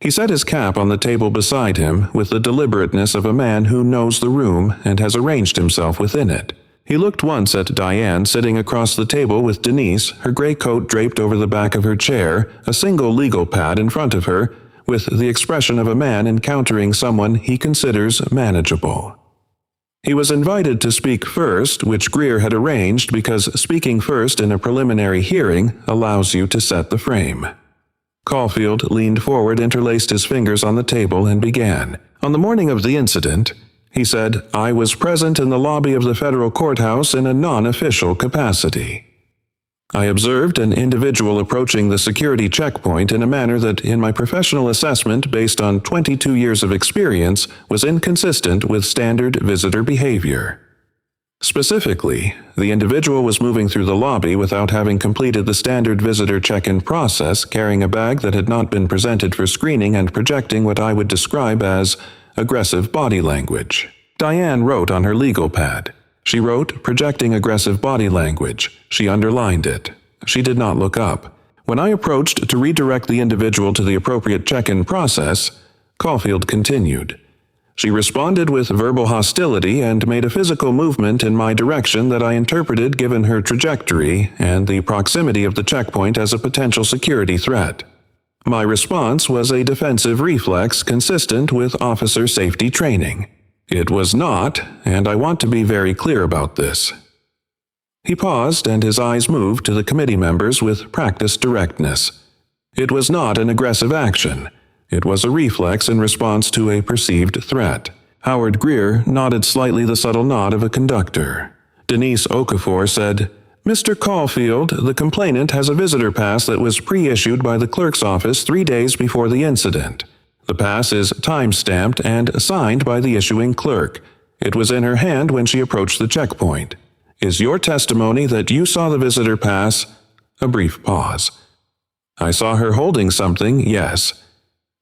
Speaker 1: He set his cap on the table beside him with the deliberateness of a man who knows the room and has arranged himself within it. He looked once at Diane sitting across the table with Denise, her gray coat draped over the back of her chair, a single legal pad in front of her, with the expression of a man encountering someone he considers manageable. He was invited to speak first, which Greer had arranged because speaking first in a preliminary hearing allows you to set the frame. Caulfield leaned forward, interlaced his fingers on the table, and began. "On the morning of the incident," he said, "I was present in the lobby of the federal courthouse in a non-official capacity. I observed an individual approaching the security checkpoint in a manner that, in my professional assessment based on 22 years of experience, was inconsistent with standard visitor behavior. Specifically, the individual was moving through the lobby without having completed the standard visitor check-in process, carrying a bag that had not been presented for screening and projecting what I would describe as aggressive body language." Diane wrote on her legal pad. She wrote, projecting aggressive body language. She underlined it. She did not look up. When I approached to redirect the individual to the appropriate check-in process, Caulfield continued. She responded with verbal hostility and made a physical movement in my direction that I interpreted, given her trajectory and the proximity of the checkpoint, as a potential security threat. My response was a defensive reflex consistent with officer safety training. It was not, and I want to be very clear about this. He paused, and his eyes moved to the committee members with practiced directness. It was not an aggressive action. It was a reflex in response to a perceived threat. Howard Greer nodded slightly the subtle nod of a conductor. Denise Okafor said, "Mr. Caulfield, the complainant has a visitor pass that was pre-issued by the clerk's office 3 days before the incident. The pass is time-stamped and signed by the issuing clerk. It was in her hand when she approached the checkpoint. Is your testimony that you saw the visitor pass?" A brief pause. "I saw her holding something, yes."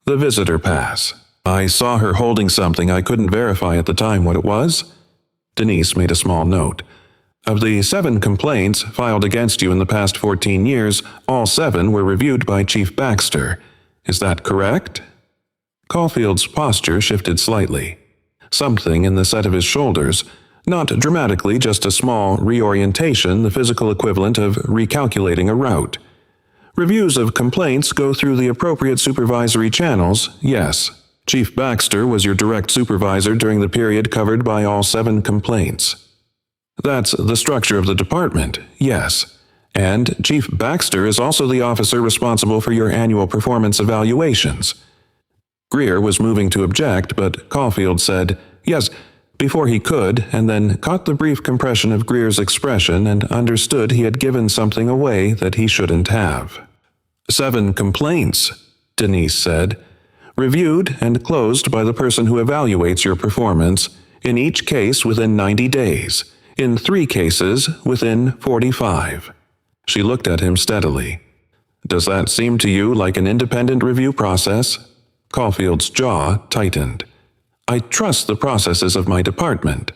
Speaker 1: "The visitor pass. I saw her holding something. I couldn't verify at the time what it was." Denise made a small note. "Of the 7 complaints filed against you in the past 14 years, all 7 were reviewed by Chief Baxter. Is that correct?" Caulfield's posture shifted slightly. Something in the set of his shoulders, not dramatically, just a small reorientation, the physical equivalent of recalculating a route. "Reviews of complaints go through the appropriate supervisory channels, yes. Chief Baxter was your direct supervisor during the period covered by all 7 complaints." "That's the structure of the department, yes. And Chief Baxter is also the officer responsible for your annual performance evaluations." Greer was moving to object, but Caulfield said, "Yes," before he could, and then caught the brief compression of Greer's expression and understood he had given something away that he shouldn't have. 7 complaints, Denise said, "reviewed and closed by the person who evaluates your performance, in each case within 90 days, in 3 cases within 45. She looked at him steadily. "Does that seem to you like an independent review process?" Caulfield's jaw tightened. "I trust the processes of my department."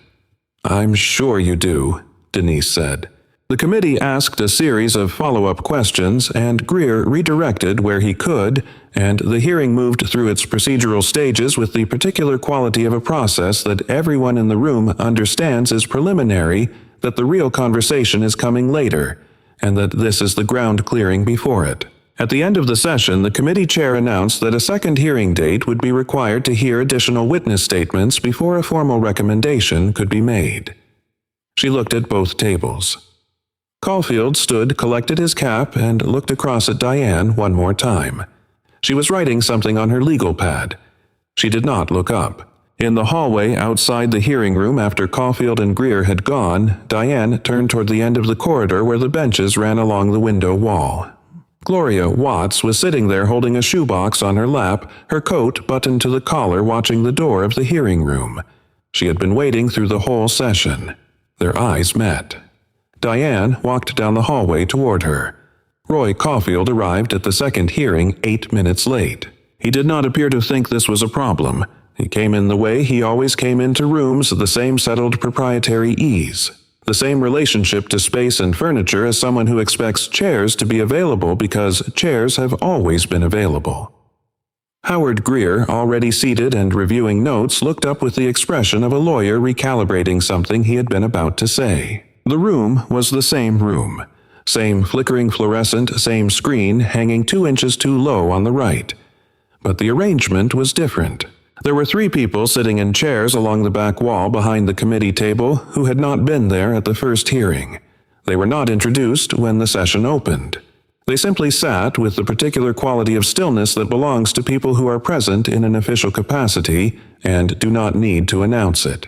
Speaker 1: "I'm sure you do," Denise said. The committee asked a series of follow-up questions, and Greer redirected where he could, and the hearing moved through its procedural stages with the particular quality of a process that everyone in the room understands is preliminary, that the real conversation is coming later, and that this is the ground clearing before it. At the end of the session, the committee chair announced that a second hearing date would be required to hear additional witness statements before a formal recommendation could be made. She looked at both tables. Caulfield stood, collected his cap, and looked across at Diane one more time. She was writing something on her legal pad. She did not look up. In the hallway outside the hearing room after Caulfield and Greer had gone, Diane turned toward the end of the corridor where the benches ran along the window wall. Gloria Watts was sitting there holding a shoebox on her lap, her coat buttoned to the collar, watching the door of the hearing room. She had been waiting through the whole session. Their eyes met. Diane walked down the hallway toward her. Roy Caulfield arrived at the second hearing 8 minutes late. He did not appear to think this was a problem. He came in the way he always came into rooms, the same settled proprietary ease. The same relationship to space and furniture as someone who expects chairs to be available because chairs have always been available. Howard Greer, already seated and reviewing notes, looked up with the expression of a lawyer recalibrating something he had been about to say. The room was the same room. Same flickering fluorescent, same screen hanging 2 inches too low on the right. But the arrangement was different. There were 3 people sitting in chairs along the back wall behind the committee table who had not been there at the first hearing. They were not introduced when the session opened. They simply sat with the particular quality of stillness that belongs to people who are present in an official capacity and do not need to announce it.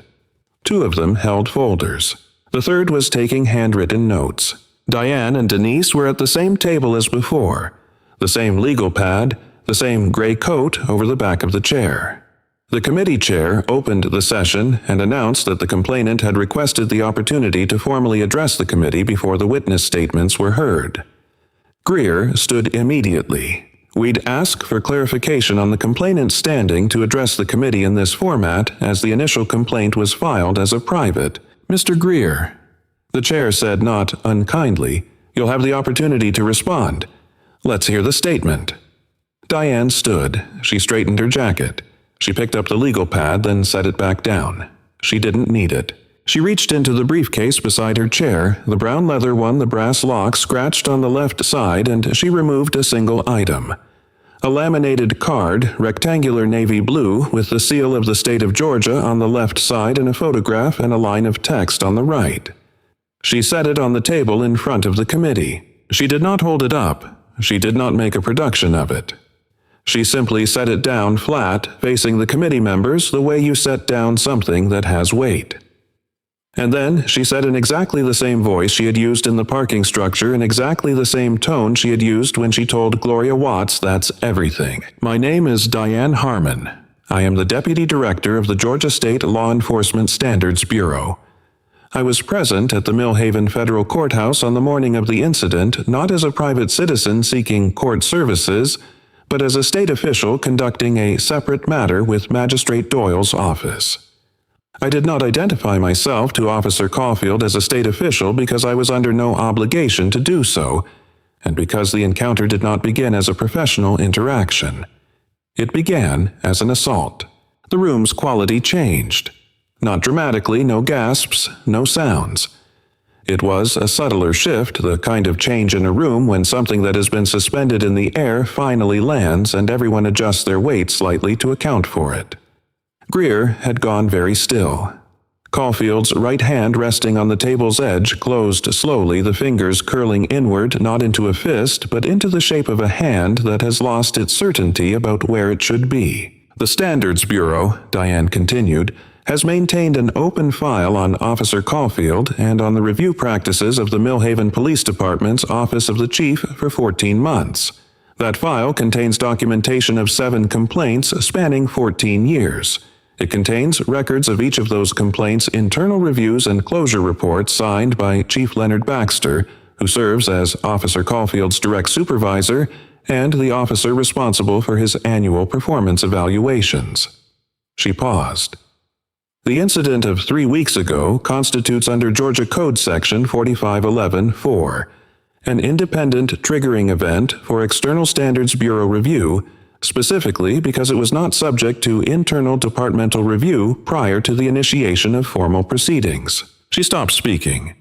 Speaker 1: 2 of them held folders. The third was taking handwritten notes. Diane and Denise were at the same table as before, the same legal pad, the same gray coat over the back of the chair. The committee chair opened the session and announced that the complainant had requested the opportunity to formally address the committee before the witness statements were heard. Greer stood immediately. "We'd ask for clarification on the complainant's standing to address the committee in this format, as the initial complaint was filed as a private. Mr. Greer." The chair said not unkindly, "You'll have the opportunity to respond. Let's hear the statement." Diane stood. She straightened her jacket. She picked up the legal pad, then set it back down. She didn't need it. She reached into the briefcase beside her chair, the brown leather one, the brass lock scratched on the left side, and she removed a single item. A laminated card, rectangular navy blue, with the seal of the state of Georgia on the left side and a photograph and a line of text on the right. She set it on the table in front of the committee. She did not hold it up. She did not make a production of it. She simply set it down flat, facing the committee members the way you set down something that has weight. And then she said in exactly the same voice she had used in the parking structure and exactly the same tone she had used when she told Gloria Watts that's everything. My name is Diane Harmon. I am the Deputy Director of the Georgia State Law Enforcement Standards Bureau. I was present at the Millhaven Federal Courthouse on the morning of the incident not as a private citizen seeking court services, but as a state official conducting a separate matter with Magistrate Doyle's office. I did not identify myself to Officer Caulfield as a state official because I was under no obligation to do so, and because the encounter did not begin as a professional interaction. It began as an assault. The room's quality changed. Not dramatically, no gasps, no sounds. It was a subtler shift, the kind of change in a room when something that has been suspended in the air finally lands and everyone adjusts their weight slightly to account for it. Greer had gone very still. Caulfield's right hand resting on the table's edge closed slowly, the fingers curling inward not into a fist but into the shape of a hand that has lost its certainty about where it should be. The Standards Bureau, Diane continued, has maintained an open file on Officer Caulfield and on the review practices of the Millhaven Police Department's Office of the Chief for 14 months. That file contains documentation of 7 complaints spanning 14 years. It contains records of each of those complaints' internal reviews and closure reports signed by Chief Leonard Baxter, who serves as Officer Caulfield's direct supervisor and the officer responsible for his annual performance evaluations. She paused. The incident of 3 weeks ago constitutes under Georgia Code Section 4511-4, an independent triggering event for External Standards Bureau review, specifically because it was not subject to internal departmental review prior to the initiation of formal proceedings. She stopped speaking.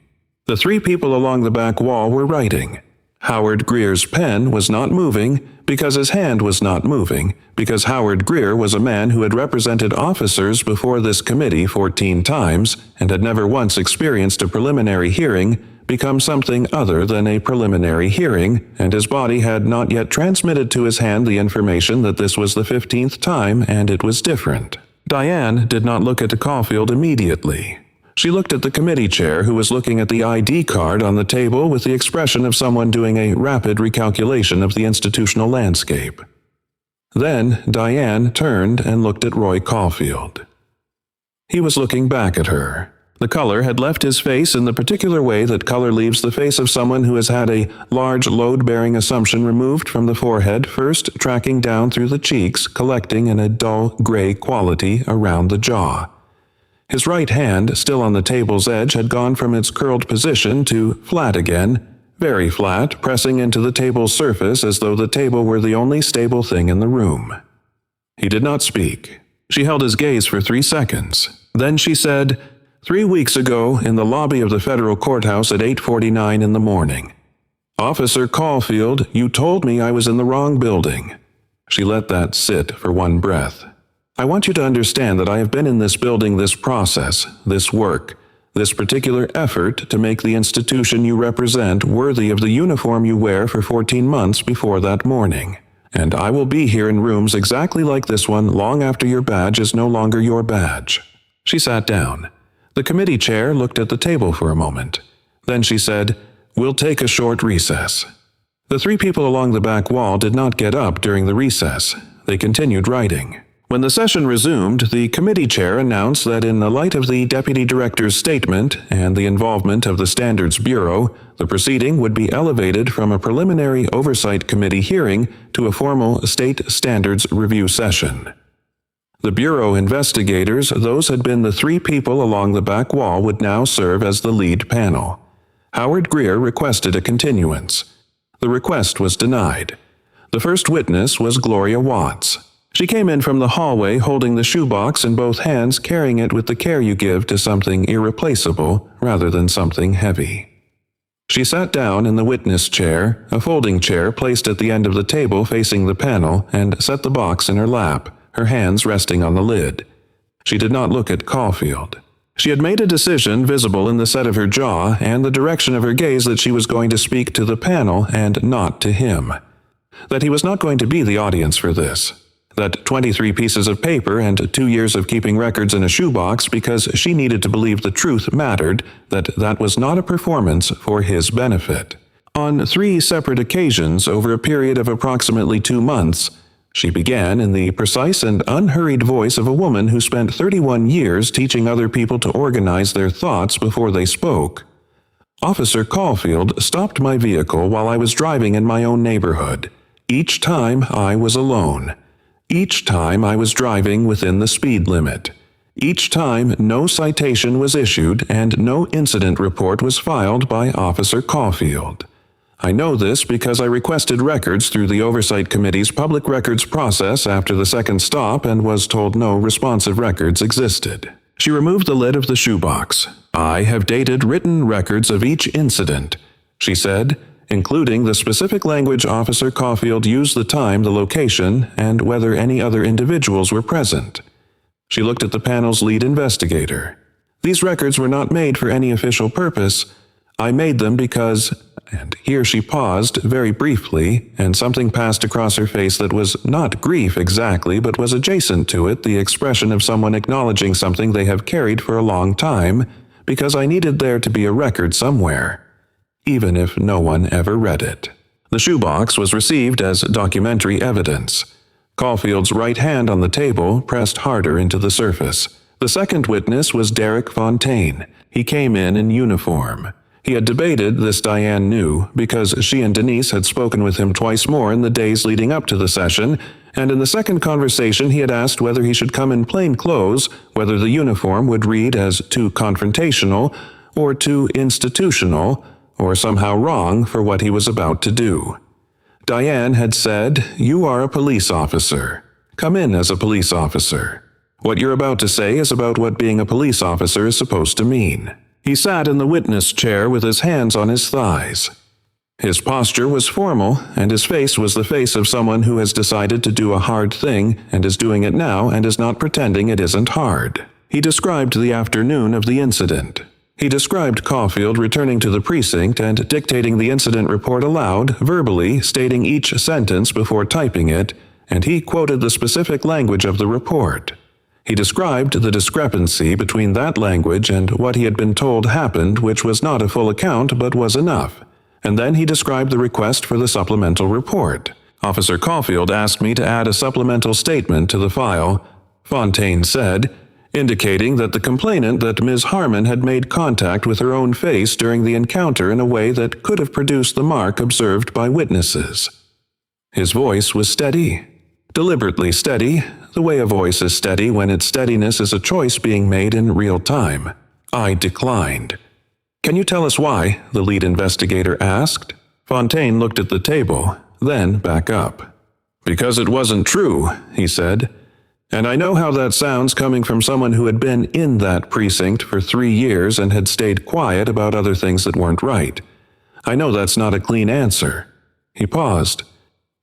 Speaker 1: The 3 people along the back wall were writing. Howard Greer's pen was not moving because his hand was not moving, because Howard Greer was a man who had represented officers before this committee 14 times and had never once experienced a preliminary hearing become something other than a preliminary hearing, and his body had not yet transmitted to his hand the information that this was the 15th time and it was different. Diane did not look at Caulfield immediately. She looked at the committee chair who was looking at the ID card on the table with the expression of someone doing a rapid recalculation of the institutional landscape. Then Diane turned and looked at Roy Caulfield. He was looking back at her. The color had left his face in the particular way that color leaves the face of someone who has had a large load-bearing assumption removed from the forehead, first tracking down through the cheeks, collecting in a dull gray quality around the jaw. His right hand, still on the table's edge, had gone from its curled position to flat again, very flat, pressing into the table's surface as though the table were the only stable thing in the room. He did not speak. She held his gaze for 3 seconds. Then she said, 3 weeks ago, in the lobby of the federal courthouse at 8:49 in the morning. Officer Caulfield, you told me I was in the wrong building. She let that sit for one breath. I want you to understand that I have been in this building, this process, this work, this particular effort to make the institution you represent worthy of the uniform you wear for 14 months before that morning. And I will be here in rooms exactly like this one long after your badge is no longer your badge. She sat down. The committee chair looked at the table for a moment. Then she said, We'll take a short recess. The 3 people along the back wall did not get up during the recess. They continued writing. When the session resumed, the committee chair announced that in the light of the deputy director's statement and the involvement of the Standards Bureau, the proceeding would be elevated from a preliminary oversight committee hearing to a formal state standards review session. The Bureau investigators, those had been the 3 people along the back wall, would now serve as the lead panel. Howard Greer requested a continuance. The request was denied. The first witness was Gloria Watts. She came in from the hallway holding the shoebox in both hands, carrying it with the care you give to something irreplaceable rather than something heavy. She sat down in the witness chair, a folding chair placed at the end of the table facing the panel, and set the box in her lap, her hands resting on the lid. She did not look at Caulfield. She had made a decision visible in the set of her jaw and the direction of her gaze that she was going to speak to the panel and not to him. That he was not going to be the audience for this. That 23 pieces of paper and 2 years of keeping records in a shoebox because she needed to believe the truth mattered, that was not a performance for his benefit. On 3 separate occasions over a period of approximately 2 months, she began in the precise and unhurried voice of a woman who spent 31 years teaching other people to organize their thoughts before they spoke. Officer Caulfield stopped my vehicle while I was driving in my own neighborhood. Each time I was alone. Each time I was driving within the speed limit. Each time no citation was issued and no incident report was filed by Officer Caulfield. I know this because I requested records through the Oversight Committee's public records process after the second stop and was told no responsive records existed. She removed the lid of the shoebox. I have dated written records of each incident, she said, including the specific language Officer Caulfield used, the time, the location, and whether any other individuals were present. She looked at the panel's lead investigator. These records were not made for any official purpose. I made them because, and here she paused very briefly, and something passed across her face that was not grief exactly, but was adjacent to it, the expression of someone acknowledging something they have carried for a long time, because I needed there to be a record somewhere, even if no one ever read it. The shoebox was received as documentary evidence. Caulfield's right hand on the table pressed harder into the surface. The second witness was Derek Fontaine. He came in uniform. He had debated, this Diane knew, because she and Denise had spoken with him twice more in the days leading up to the session, and in the second conversation he had asked whether he should come in plain clothes, whether the uniform would read as too confrontational or too institutional, or somehow wrong for what he was about to do. Diane had said, "You are a police officer. Come in as a police officer. What you're about to say is about what being a police officer is supposed to mean." He sat in the witness chair with his hands on his thighs. His posture was formal, and his face was the face of someone who has decided to do a hard thing and is doing it now and is not pretending it isn't hard. He described the afternoon of the incident. He described Caulfield returning to the precinct and dictating the incident report aloud, verbally, stating each sentence before typing it, and he quoted the specific language of the report. He described the discrepancy between that language and what he had been told happened, which was not a full account but was enough. And then he described the request for the supplemental report. Officer Caulfield asked me to add a supplemental statement to the file, Fontaine said, indicating that the complainant, that Ms. Harmon had made contact with her own face during the encounter in a way that could have produced the mark observed by witnesses. His voice was steady, deliberately steady, the way a voice is steady when its steadiness is a choice being made in real time. I declined. "Can you tell us why?" the lead investigator asked. Fontaine looked at the table, then back up. "Because it wasn't true," he said. "And I know how that sounds coming from someone who had been in that precinct for 3 years and had stayed quiet about other things that weren't right. I know that's not a clean answer." He paused.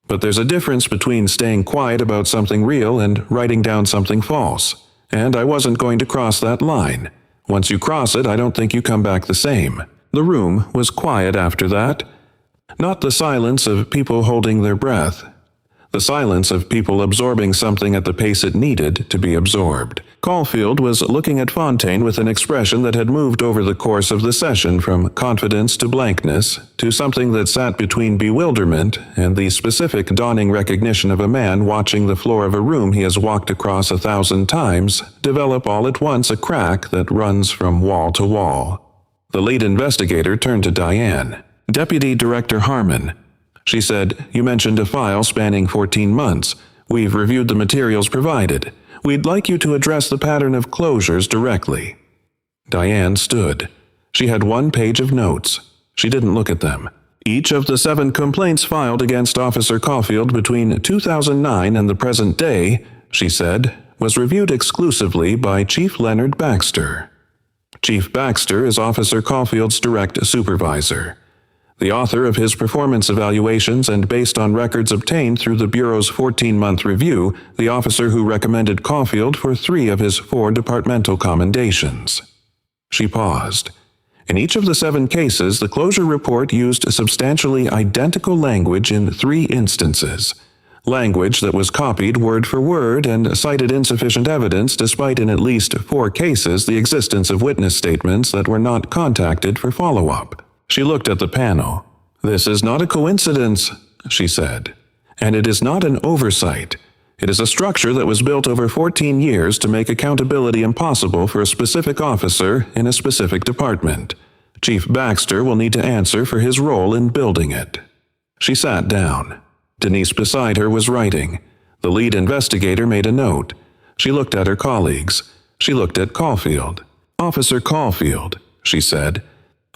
Speaker 1: "But there's a difference between staying quiet about something real and writing down something false. And I wasn't going to cross that line. Once you cross it, I don't think you come back the same." The room was quiet after that. Not the silence of people holding their breath. The silence of people absorbing something at the pace it needed to be absorbed. Caulfield was looking at Fontaine with an expression that had moved over the course of the session from confidence to blankness, to something that sat between bewilderment and the specific dawning recognition of a man watching the floor of a room he has walked across 1,000 times develop all at once a crack that runs from wall to wall. The lead investigator turned to Diane. "Deputy Director Harmon," she said, "you mentioned a file spanning 14 months. We've reviewed the materials provided. We'd like you to address the pattern of closures directly." Diane stood. She had 1 page of notes. She didn't look at them. Each of the 7 complaints filed against Officer Caulfield between 2009 and the present day, she said, was reviewed exclusively by Chief Leonard Baxter. Chief Baxter is Officer Caulfield's direct supervisor. The author of his performance evaluations, and based on records obtained through the Bureau's 14-month review, the officer who recommended Caulfield for 3 of his 4 departmental commendations. She paused. In each of the 7 cases, the closure report used substantially identical language in 3 instances. Language that was copied word for word and cited insufficient evidence despite in at least 4 cases the existence of witness statements that were not contacted for follow-up. She looked at the panel. "This is not a coincidence," she said, "and it is not an oversight. It is a structure that was built over 14 years to make accountability impossible for a specific officer in a specific department. Chief Baxter will need to answer for his role in building it." She sat down. Denise beside her was writing. The lead investigator made a note. She looked at her colleagues. She looked at Caulfield. "Officer Caulfield," she said,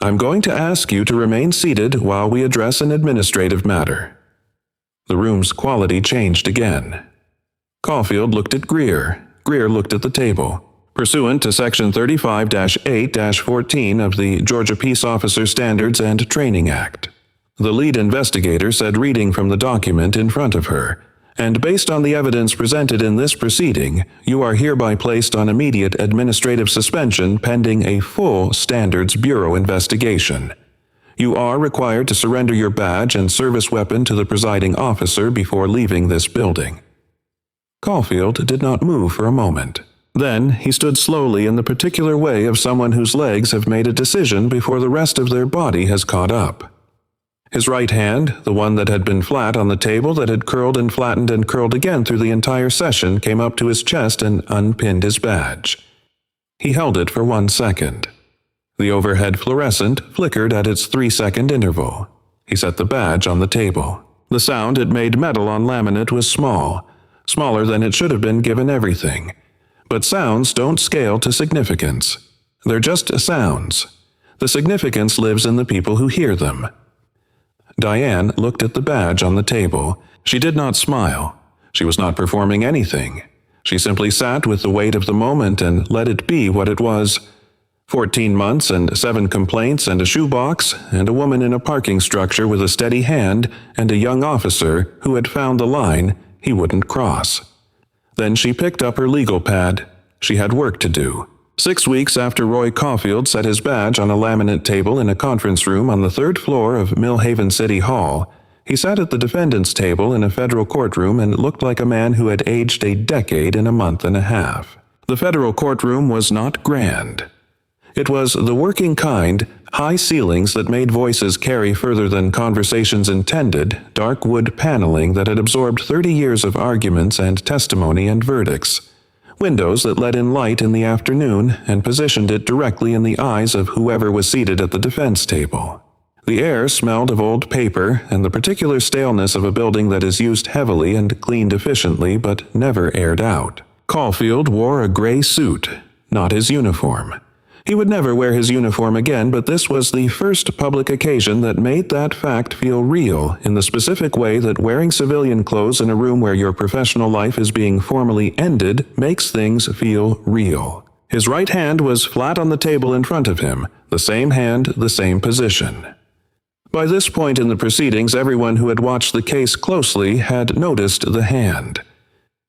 Speaker 1: "I'm going to ask you to remain seated while we address an administrative matter." The room's quality changed again. Caulfield looked at Greer. Greer looked at the table. Pursuant to Section 35-8-14 of the Georgia Peace Officer Standards and Training Act. The lead investigator said, reading from the document in front of her, "And based on the evidence presented in this proceeding, you are hereby placed on immediate administrative suspension pending a full Standards Bureau investigation. You are required to surrender your badge and service weapon to the presiding officer before leaving this building." Caulfield did not move for a moment. Then he stood slowly in the particular way of someone whose legs have made a decision before the rest of their body has caught up. His right hand, the one that had been flat on the table that had curled and flattened and curled again through the entire session, came up to his chest and unpinned his badge. He held it for 1 second. The overhead fluorescent flickered at its 3-second interval. He set the badge on the table. The sound it made metal on laminate was small, smaller than it should have been given everything. But sounds don't scale to significance. They're just sounds. The significance lives in the people who hear them. Diane looked at the badge on the table. She did not smile. She was not performing anything. She simply sat with the weight of the moment and let it be what it was. 14 months and 7 complaints and a shoebox, and a woman in a parking structure with a steady hand, and a young officer who had found the line he wouldn't cross. Then she picked up her legal pad. She had work to do. 6 weeks after Roy Caulfield set his badge on a laminate table in a conference room on the 3rd floor of Millhaven City Hall, he sat at the defendant's table in a federal courtroom and looked like a man who had aged a decade in a month and a half. The federal courtroom was not grand. It was the working kind, high ceilings that made voices carry further than conversations intended, dark wood paneling that had absorbed 30 years of arguments and testimony and verdicts. Windows that let in light in the afternoon and positioned it directly in the eyes of whoever was seated at the defense table. The air smelled of old paper and the particular staleness of a building that is used heavily and cleaned efficiently but never aired out. Caulfield wore a gray suit, not his uniform. He would never wear his uniform again, but this was the first public occasion that made that fact feel real in the specific way that wearing civilian clothes in a room where your professional life is being formally ended makes things feel real. His right hand was flat on the table in front of him, the same hand, the same position. By this point in the proceedings, everyone who had watched the case closely had noticed the hand.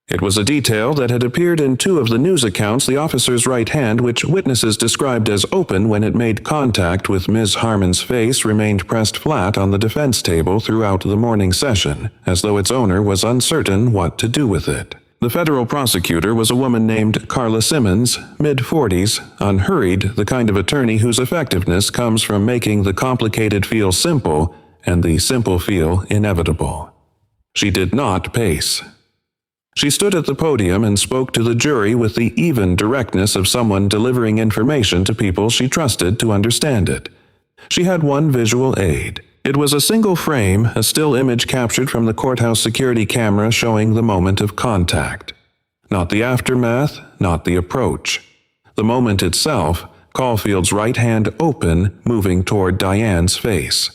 Speaker 1: It was a detail that had appeared in 2 of the news accounts, the officer's right hand, which witnesses described as open when it made contact with Ms. Harmon's face, remained pressed flat on the defense table throughout the morning session, as though its owner was uncertain what to do with it. The federal prosecutor was a woman named Carla Simmons, mid-40s, unhurried, the kind of attorney whose effectiveness comes from making the complicated feel simple and the simple feel inevitable. She did not pace. She stood at the podium and spoke to the jury with the even directness of someone delivering information to people she trusted to understand it. She had one visual aid. It was a single frame, a still image captured from the courthouse security camera showing the moment of contact. Not the aftermath, not the approach. The moment itself, Caulfield's right hand open, moving toward Diane's face.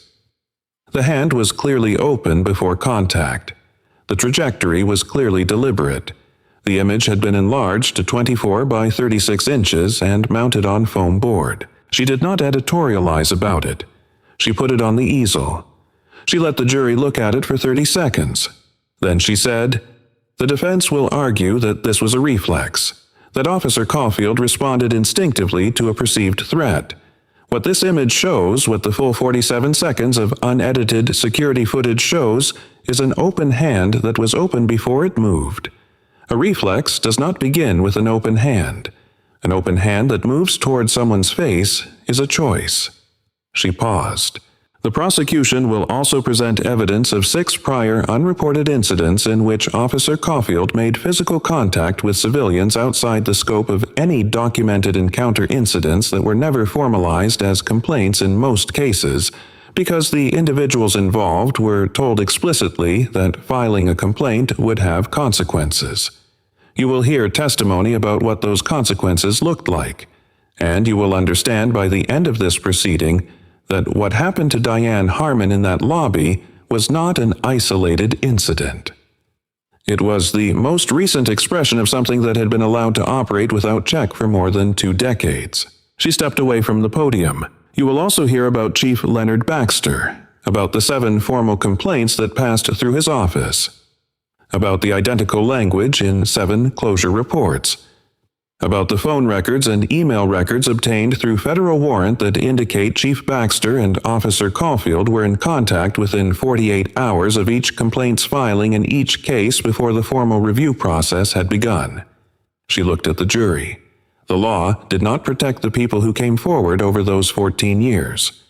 Speaker 1: The hand was clearly open before contact. The trajectory was clearly deliberate. The image had been enlarged to 24 by 36 inches and mounted on foam board. She did not editorialize about it. She put it on the easel. She let the jury look at it for 30 seconds. Then she said, "The defense will argue that this was a reflex, that Officer Caulfield responded instinctively to a perceived threat. What this image shows, what the full 47 seconds of unedited security footage shows, is an open hand that was open before it moved. A reflex does not begin with an open hand. An open hand that moves toward someone's face is a choice." She paused. The prosecution will also present evidence of 6 prior unreported incidents in which Officer Caulfield made physical contact with civilians outside the scope of any documented encounter incidents that were never formalized as complaints in most cases, because the individuals involved were told explicitly that filing a complaint would have consequences. You will hear testimony about what those consequences looked like, and you will understand by the end of this proceeding that what happened to Diane Harmon in that lobby was not an isolated incident. It was the most recent expression of something that had been allowed to operate without check for more than 2 decades. She stepped away from the podium. You will also hear about Chief Leonard Baxter, about the 7 formal complaints that passed through his office, about the identical language in 7 closure reports, about the phone records and email records obtained through federal warrant that indicate Chief Baxter and Officer Caulfield were in contact within 48 hours of each complaint's filing in each case before the formal review process had begun. She looked at the jury. The law did not protect the people who came forward over those 14 years.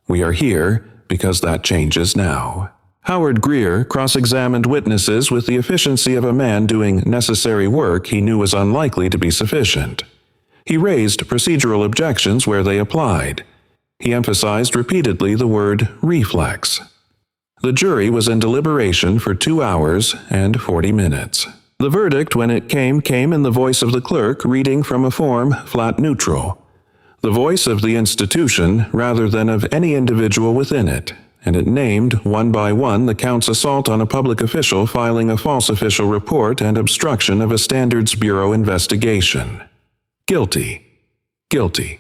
Speaker 1: We are here because that changes now. Howard Greer cross-examined witnesses with the efficiency of a man doing necessary work he knew was unlikely to be sufficient. He raised procedural objections where they applied. He emphasized repeatedly the word reflex. The jury was in deliberation for 2 hours and 40 minutes. The verdict, when it came in the voice of the clerk reading from a form flat neutral, the voice of the institution rather than of any individual within it, and it named, one by one, the counts assault on a public official filing a false official report and obstruction of a Standards Bureau investigation. Guilty. Guilty.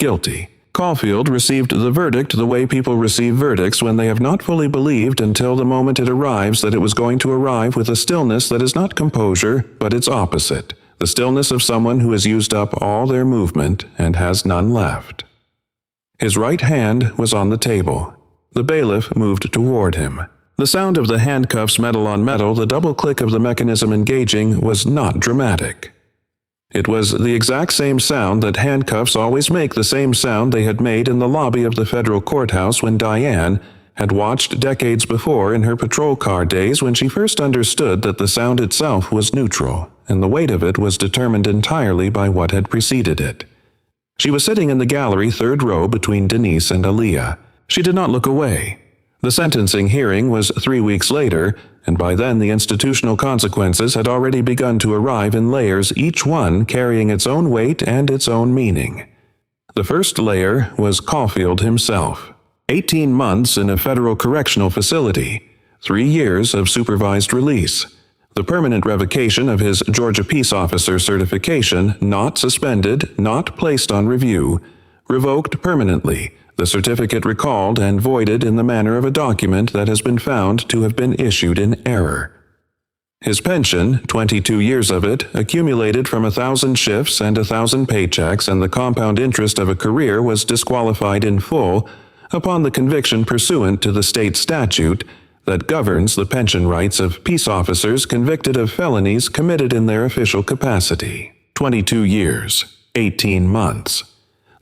Speaker 1: Guilty. Caulfield received the verdict the way people receive verdicts when they have not fully believed until the moment it arrives that it was going to arrive with a stillness that is not composure, but its opposite, the stillness of someone who has used up all their movement and has none left. His right hand was on the table. The bailiff moved toward him. The sound of the handcuffs metal on metal, the double click of the mechanism engaging, was not dramatic. It was the exact same sound that handcuffs always make, the same sound they had made in the lobby of the federal courthouse when Diane had watched decades before in her patrol car days, when she first understood that the sound itself was neutral, and the weight of it was determined entirely by what had preceded it. She was sitting in the gallery 3rd row between Denise and Aaliyah. She did not look away. The sentencing hearing was 3 weeks later, and by then the institutional consequences had already begun to arrive in layers, each one carrying its own weight and its own meaning. The first layer was Caulfield himself. 18 months in a federal correctional facility, 3 years of supervised release, the permanent revocation of his Georgia Peace Officer certification, not suspended, not placed on review, revoked permanently, the certificate recalled and voided in the manner of a document that has been found to have been issued in error. His pension, 22 years of it, accumulated from 1,000 shifts and 1,000 paychecks, and the compound interest of a career was disqualified in full upon the conviction pursuant to the state statute that governs the pension rights of peace officers convicted of felonies committed in their official capacity. 22 years, 18 months.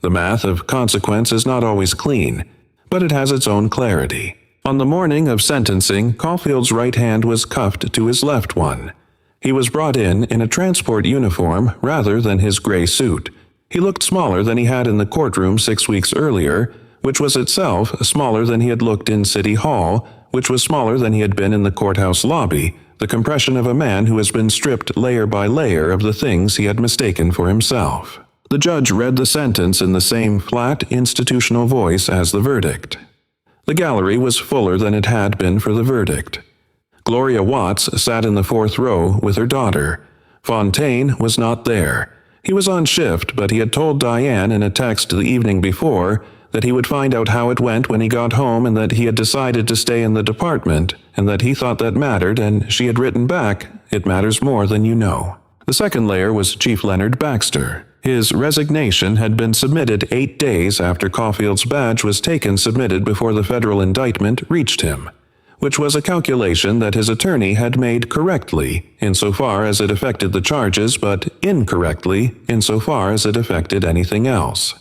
Speaker 1: The math of consequence is not always clean, but it has its own clarity. On the morning of sentencing, Caulfield's right hand was cuffed to his left one. He was brought in a transport uniform rather than his gray suit. He looked smaller than he had in the courtroom 6 weeks earlier, which was itself smaller than he had looked in City Hall, which was smaller than he had been in the courthouse lobby, the compression of a man who has been stripped layer by layer of the things he had mistaken for himself. The judge read the sentence in the same flat, institutional voice as the verdict. The gallery was fuller than it had been for the verdict. Gloria Watts sat in the 4th row with her daughter. Fontaine was not there. He was on shift, but he had told Diane in a text the evening before that he would find out how it went when he got home and that he had decided to stay in the department and that he thought that mattered, and she had written back, "It matters more than you know." The second layer was Chief Leonard Baxter. His resignation had been submitted 8 days after Caulfield's badge was submitted before the federal indictment reached him, which was a calculation that his attorney had made correctly insofar as it affected the charges, but incorrectly insofar as it affected anything else.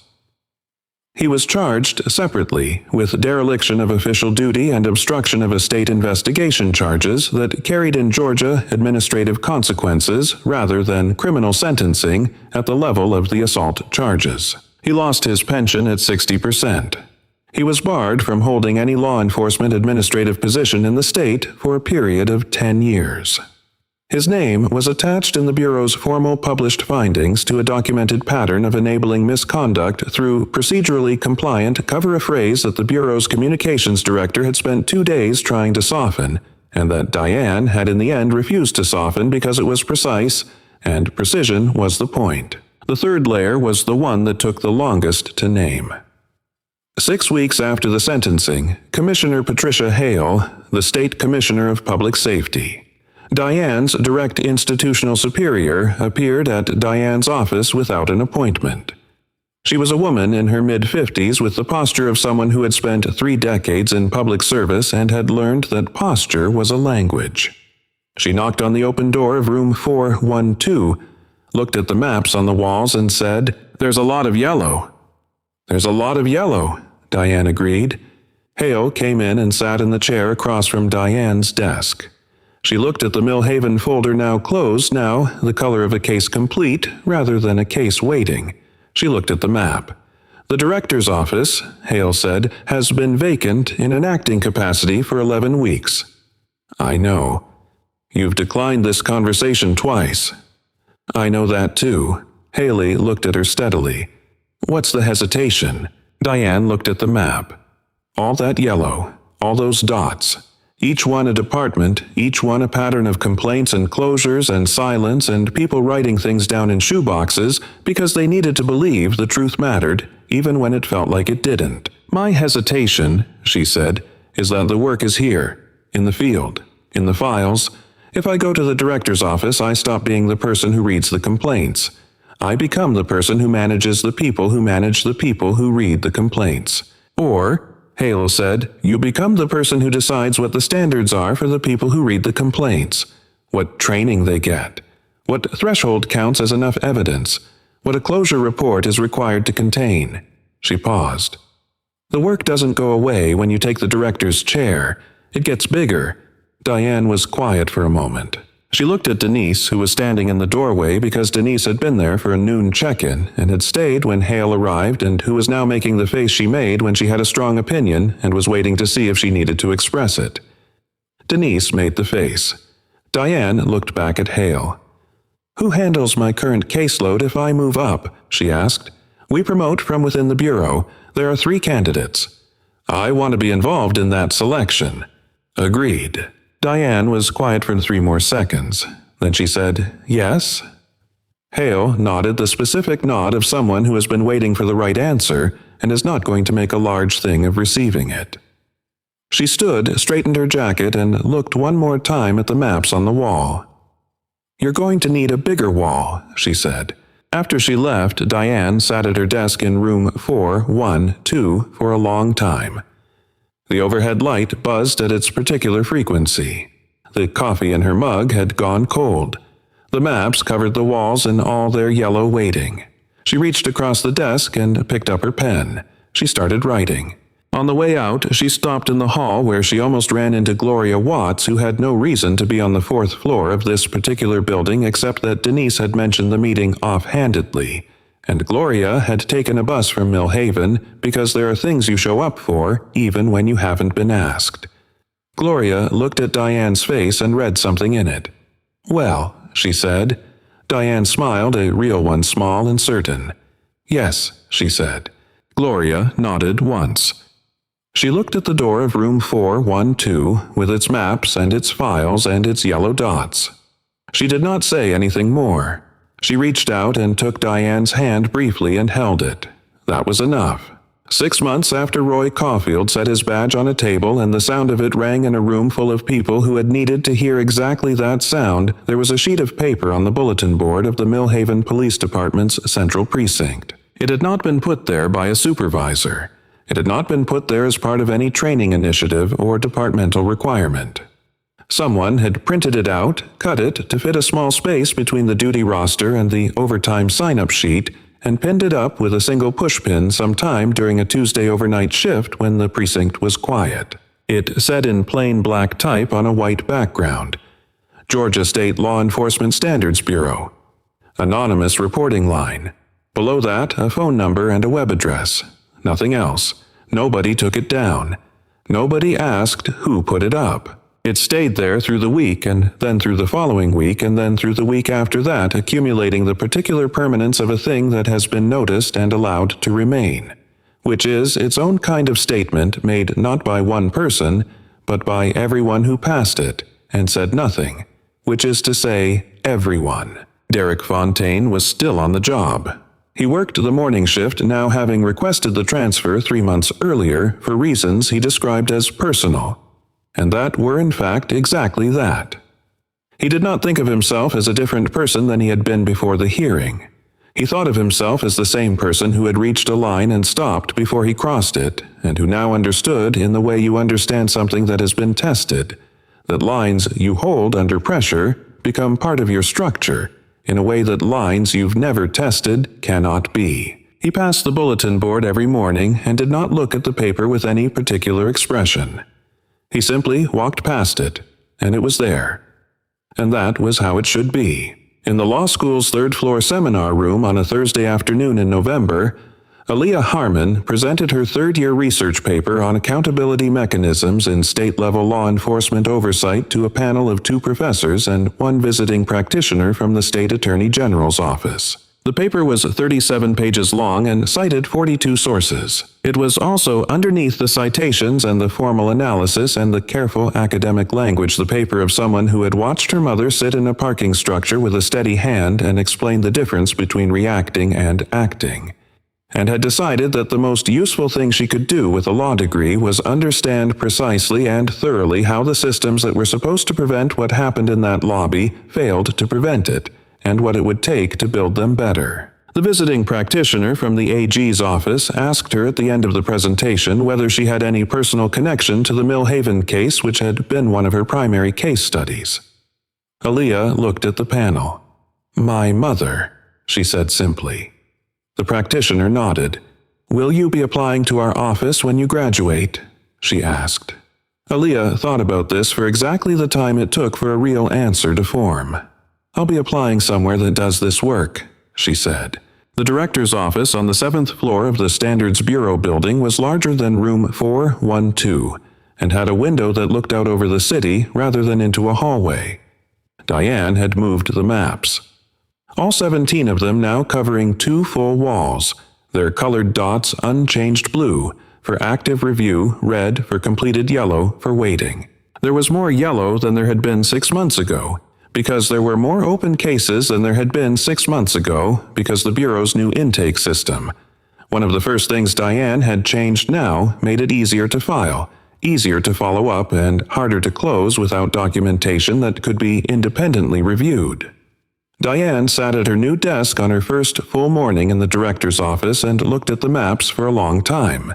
Speaker 1: He was charged separately with dereliction of official duty and obstruction of a state investigation charges that carried in Georgia administrative consequences rather than criminal sentencing at the level of the assault charges. He lost his pension at 60%. He was barred from holding any law enforcement administrative position in the state for a period of 10 years. His name was attached in the Bureau's formal published findings to a documented pattern of enabling misconduct through procedurally compliant cover-a-phrase that the Bureau's communications director had spent 2 days trying to soften, and that Diane had in the end refused to soften because it was precise, and precision was the point. The third layer was the one that took the longest to name. 6 weeks after the sentencing, Commissioner Patricia Hale, the State Commissioner of Public Safety, Diane's direct institutional superior, appeared at Diane's office without an appointment. She was a woman in her mid-50s with the posture of someone who had spent 3 decades in public service and had learned that posture was a language. She knocked on the open door of room 412, looked at the maps on the walls and said, "There's a lot of yellow." "There's a lot of yellow," Diane agreed. Hale came in and sat in the chair across from Diane's desk. She looked at the Millhaven folder, now closed, now the color of a case complete rather than a case waiting. She looked at the map. "The director's office," Hale said, "has been vacant in an acting capacity for 11 weeks. "I know. You've declined this conversation twice." "I know that too." Haley looked at her steadily. "What's the hesitation?" Diane looked at the map. "All that yellow, all those dots. Each one a department, each one a pattern of complaints and closures and silence and people writing things down in shoeboxes because they needed to believe the truth mattered, even when it felt like it didn't. My hesitation," she said, "is that the work is here, in the field, in the files. If I go to the director's office, I stop being the person who reads the complaints. I become the person who manages the people who manage the people who read the complaints. Or," Hale said, "you become the person who decides what the standards are for the people who read the complaints, what training they get, what threshold counts as enough evidence, what a closure report is required to contain." She paused. "The work doesn't go away when you take the director's chair. It gets bigger." Diane was quiet for a moment. She looked at Denise, who was standing in the doorway because Denise had been there for a noon check-in and had stayed when Hale arrived and who was now making the face she made when she had a strong opinion and was waiting to see if she needed to express it. Denise made the face. Diane looked back at Hale. "Who handles my current caseload if I move up?" she asked. "We promote from within the Bureau. There are 3 candidates. I want to be involved in that selection." "Agreed." Diane was quiet for 3 more seconds. Then she said, "Yes?" Hale nodded the specific nod of someone who has been waiting for the right answer and is not going to make a large thing of receiving it. She stood, straightened her jacket, and looked one more time at the maps on the wall. "You're going to need a bigger wall," she said. After she left, Diane sat at her desk in room 412 for a long time. The overhead light buzzed at its particular frequency. The coffee in her mug had gone cold. The maps covered the walls in all their yellow weighting. She reached across the desk and picked up her pen. She started writing. On the way out, she stopped in the hall where she almost ran into Gloria Watts, who had no reason to be on the 4th floor of this particular building except that Denise had mentioned the meeting offhandedly. And Gloria had taken a bus from Millhaven because there are things you show up for even when you haven't been asked. Gloria looked at Diane's face and read something in it. "Well," she said. Diane smiled, a real one, small and certain. "Yes," she said. Gloria nodded once. She looked at the door of room 412 with its maps and its files and its yellow dots. She did not say anything more. She reached out and took Diane's hand briefly and held it. That was enough. 6 months after Roy Caulfield set his badge on a table and the sound of it rang in a room full of people who had needed to hear exactly that sound, there was a sheet of paper on the bulletin board of the Millhaven Police Department's Central Precinct. It had not been put there by a supervisor. It had not been put there as part of any training initiative or departmental requirement. Someone had printed it out, cut it to fit a small space between the duty roster and the overtime sign-up sheet, and pinned it up with a single pushpin sometime during a Tuesday overnight shift when the precinct was quiet. It said in plain black type on a white background, Georgia State Law Enforcement Standards Bureau. Anonymous reporting line. Below that, a phone number and a web address. Nothing else. Nobody took it down. Nobody asked who put it up. It stayed there through the week, and then through the following week, and then through the week after that, accumulating the particular permanence of a thing that has been noticed and allowed to remain, which is its own kind of statement made not by one person, but by everyone who passed it, and said nothing, which is to say, everyone. Derek Fontaine was still on the job. He worked the morning shift, now having requested the transfer 3 months earlier for reasons he described as personal, and that were in fact exactly that. He did not think of himself as a different person than he had been before the hearing. He thought of himself as the same person who had reached a line and stopped before he crossed it, and who now understood, in the way you understand something that has been tested, that lines you hold under pressure become part of your structure, in a way that lines you've never tested cannot be. He passed the bulletin board every morning and did not look at the paper with any particular expression. He simply walked past it, and it was there. And that was how it should be. In the law school's third-floor seminar room on a Thursday afternoon in November, Aaliyah Harmon presented her third-year research paper on accountability mechanisms in state-level law enforcement oversight to a panel of 2 professors and 1 visiting practitioner from the State Attorney General's office. The paper was 37 pages long and cited 42 sources. It was also underneath the citations and the formal analysis and the careful academic language the paper of someone who had watched her mother sit in a parking structure with a steady hand and explain the difference between reacting and acting, and had decided that the most useful thing she could do with a law degree was understand precisely and thoroughly how the systems that were supposed to prevent what happened in that lobby failed to prevent it, and what it would take to build them better. The visiting practitioner from the AG's office asked her at the end of the presentation whether she had any personal connection to the Millhaven case, which had been one of her primary case studies. Aaliyah looked at the panel. "My mother," she said simply. The practitioner nodded. "Will you be applying to our office when you graduate?" she asked. Aaliyah thought about this for exactly the time it took for a real answer to form. "I'll be applying somewhere that does this work," she said. The director's office on the 7th floor of the Standards Bureau building was larger than room 412 and had a window that looked out over the city rather than into a hallway. Diane had moved the maps. All 17 of them now covering 2 full walls, their colored dots unchanged blue, for active review, red for completed, yellow for waiting. There was more yellow than there had been 6 months ago, because there were more open cases than there had been 6 months ago because the Bureau's new intake system. One of the first things Diane had changed now made it easier to file, easier to follow up, and harder to close without documentation that could be independently reviewed. Diane sat at her new desk on her first full morning in the director's office and looked at the maps for a long time.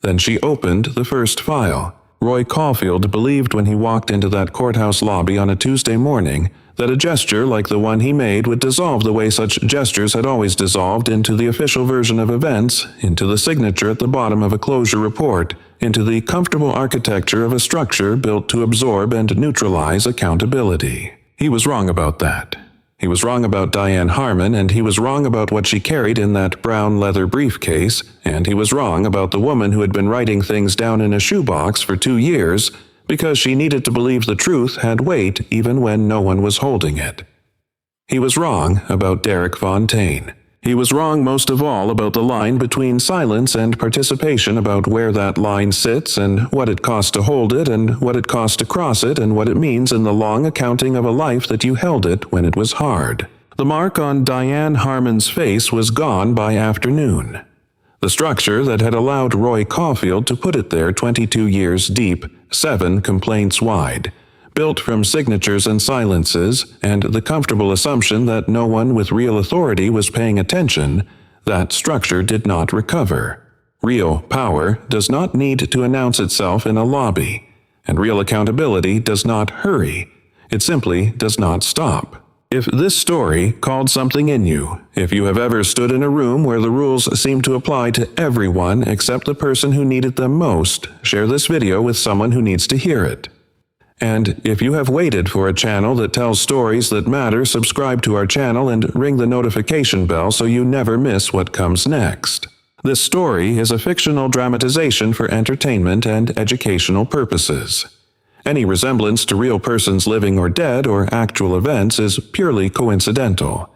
Speaker 1: Then she opened the first file. Roy Caulfield believed when he walked into that courthouse lobby on a Tuesday morning that a gesture like the one he made would dissolve the way such gestures had always dissolved into the official version of events, into the signature at the bottom of a closure report, into the comfortable architecture of a structure built to absorb and neutralize accountability. He was wrong about that. He was wrong about Diane Harmon, and he was wrong about what she carried in that brown leather briefcase, and he was wrong about the woman who had been writing things down in a shoebox for 2 years because she needed to believe the truth had weight even when no one was holding it. He was wrong about Derek Fontaine. He was wrong most of all about the line between silence and participation, about where that line sits and what it costs to hold it and what it costs to cross it and what it means in the long accounting of a life that you held it when it was hard. The mark on Diane Harmon's face was gone by afternoon. The structure that had allowed Roy Caulfield to put it there 22 years deep, 7 complaints wide, built from signatures and silences and the comfortable assumption that no one with real authority was paying attention, that structure did not recover. Real power does not need to announce itself in a lobby, and real accountability does not hurry. It simply does not stop. If this story called something in you, if you have ever stood in a room where the rules seem to apply to everyone except the person who needed them most, share this video with someone who needs to hear it. And if you have waited for a channel that tells stories that matter, subscribe to our channel and ring the notification bell so you never miss what comes next. This story is a fictional dramatization for entertainment and educational purposes. Any resemblance to real persons living or dead or actual events is purely coincidental.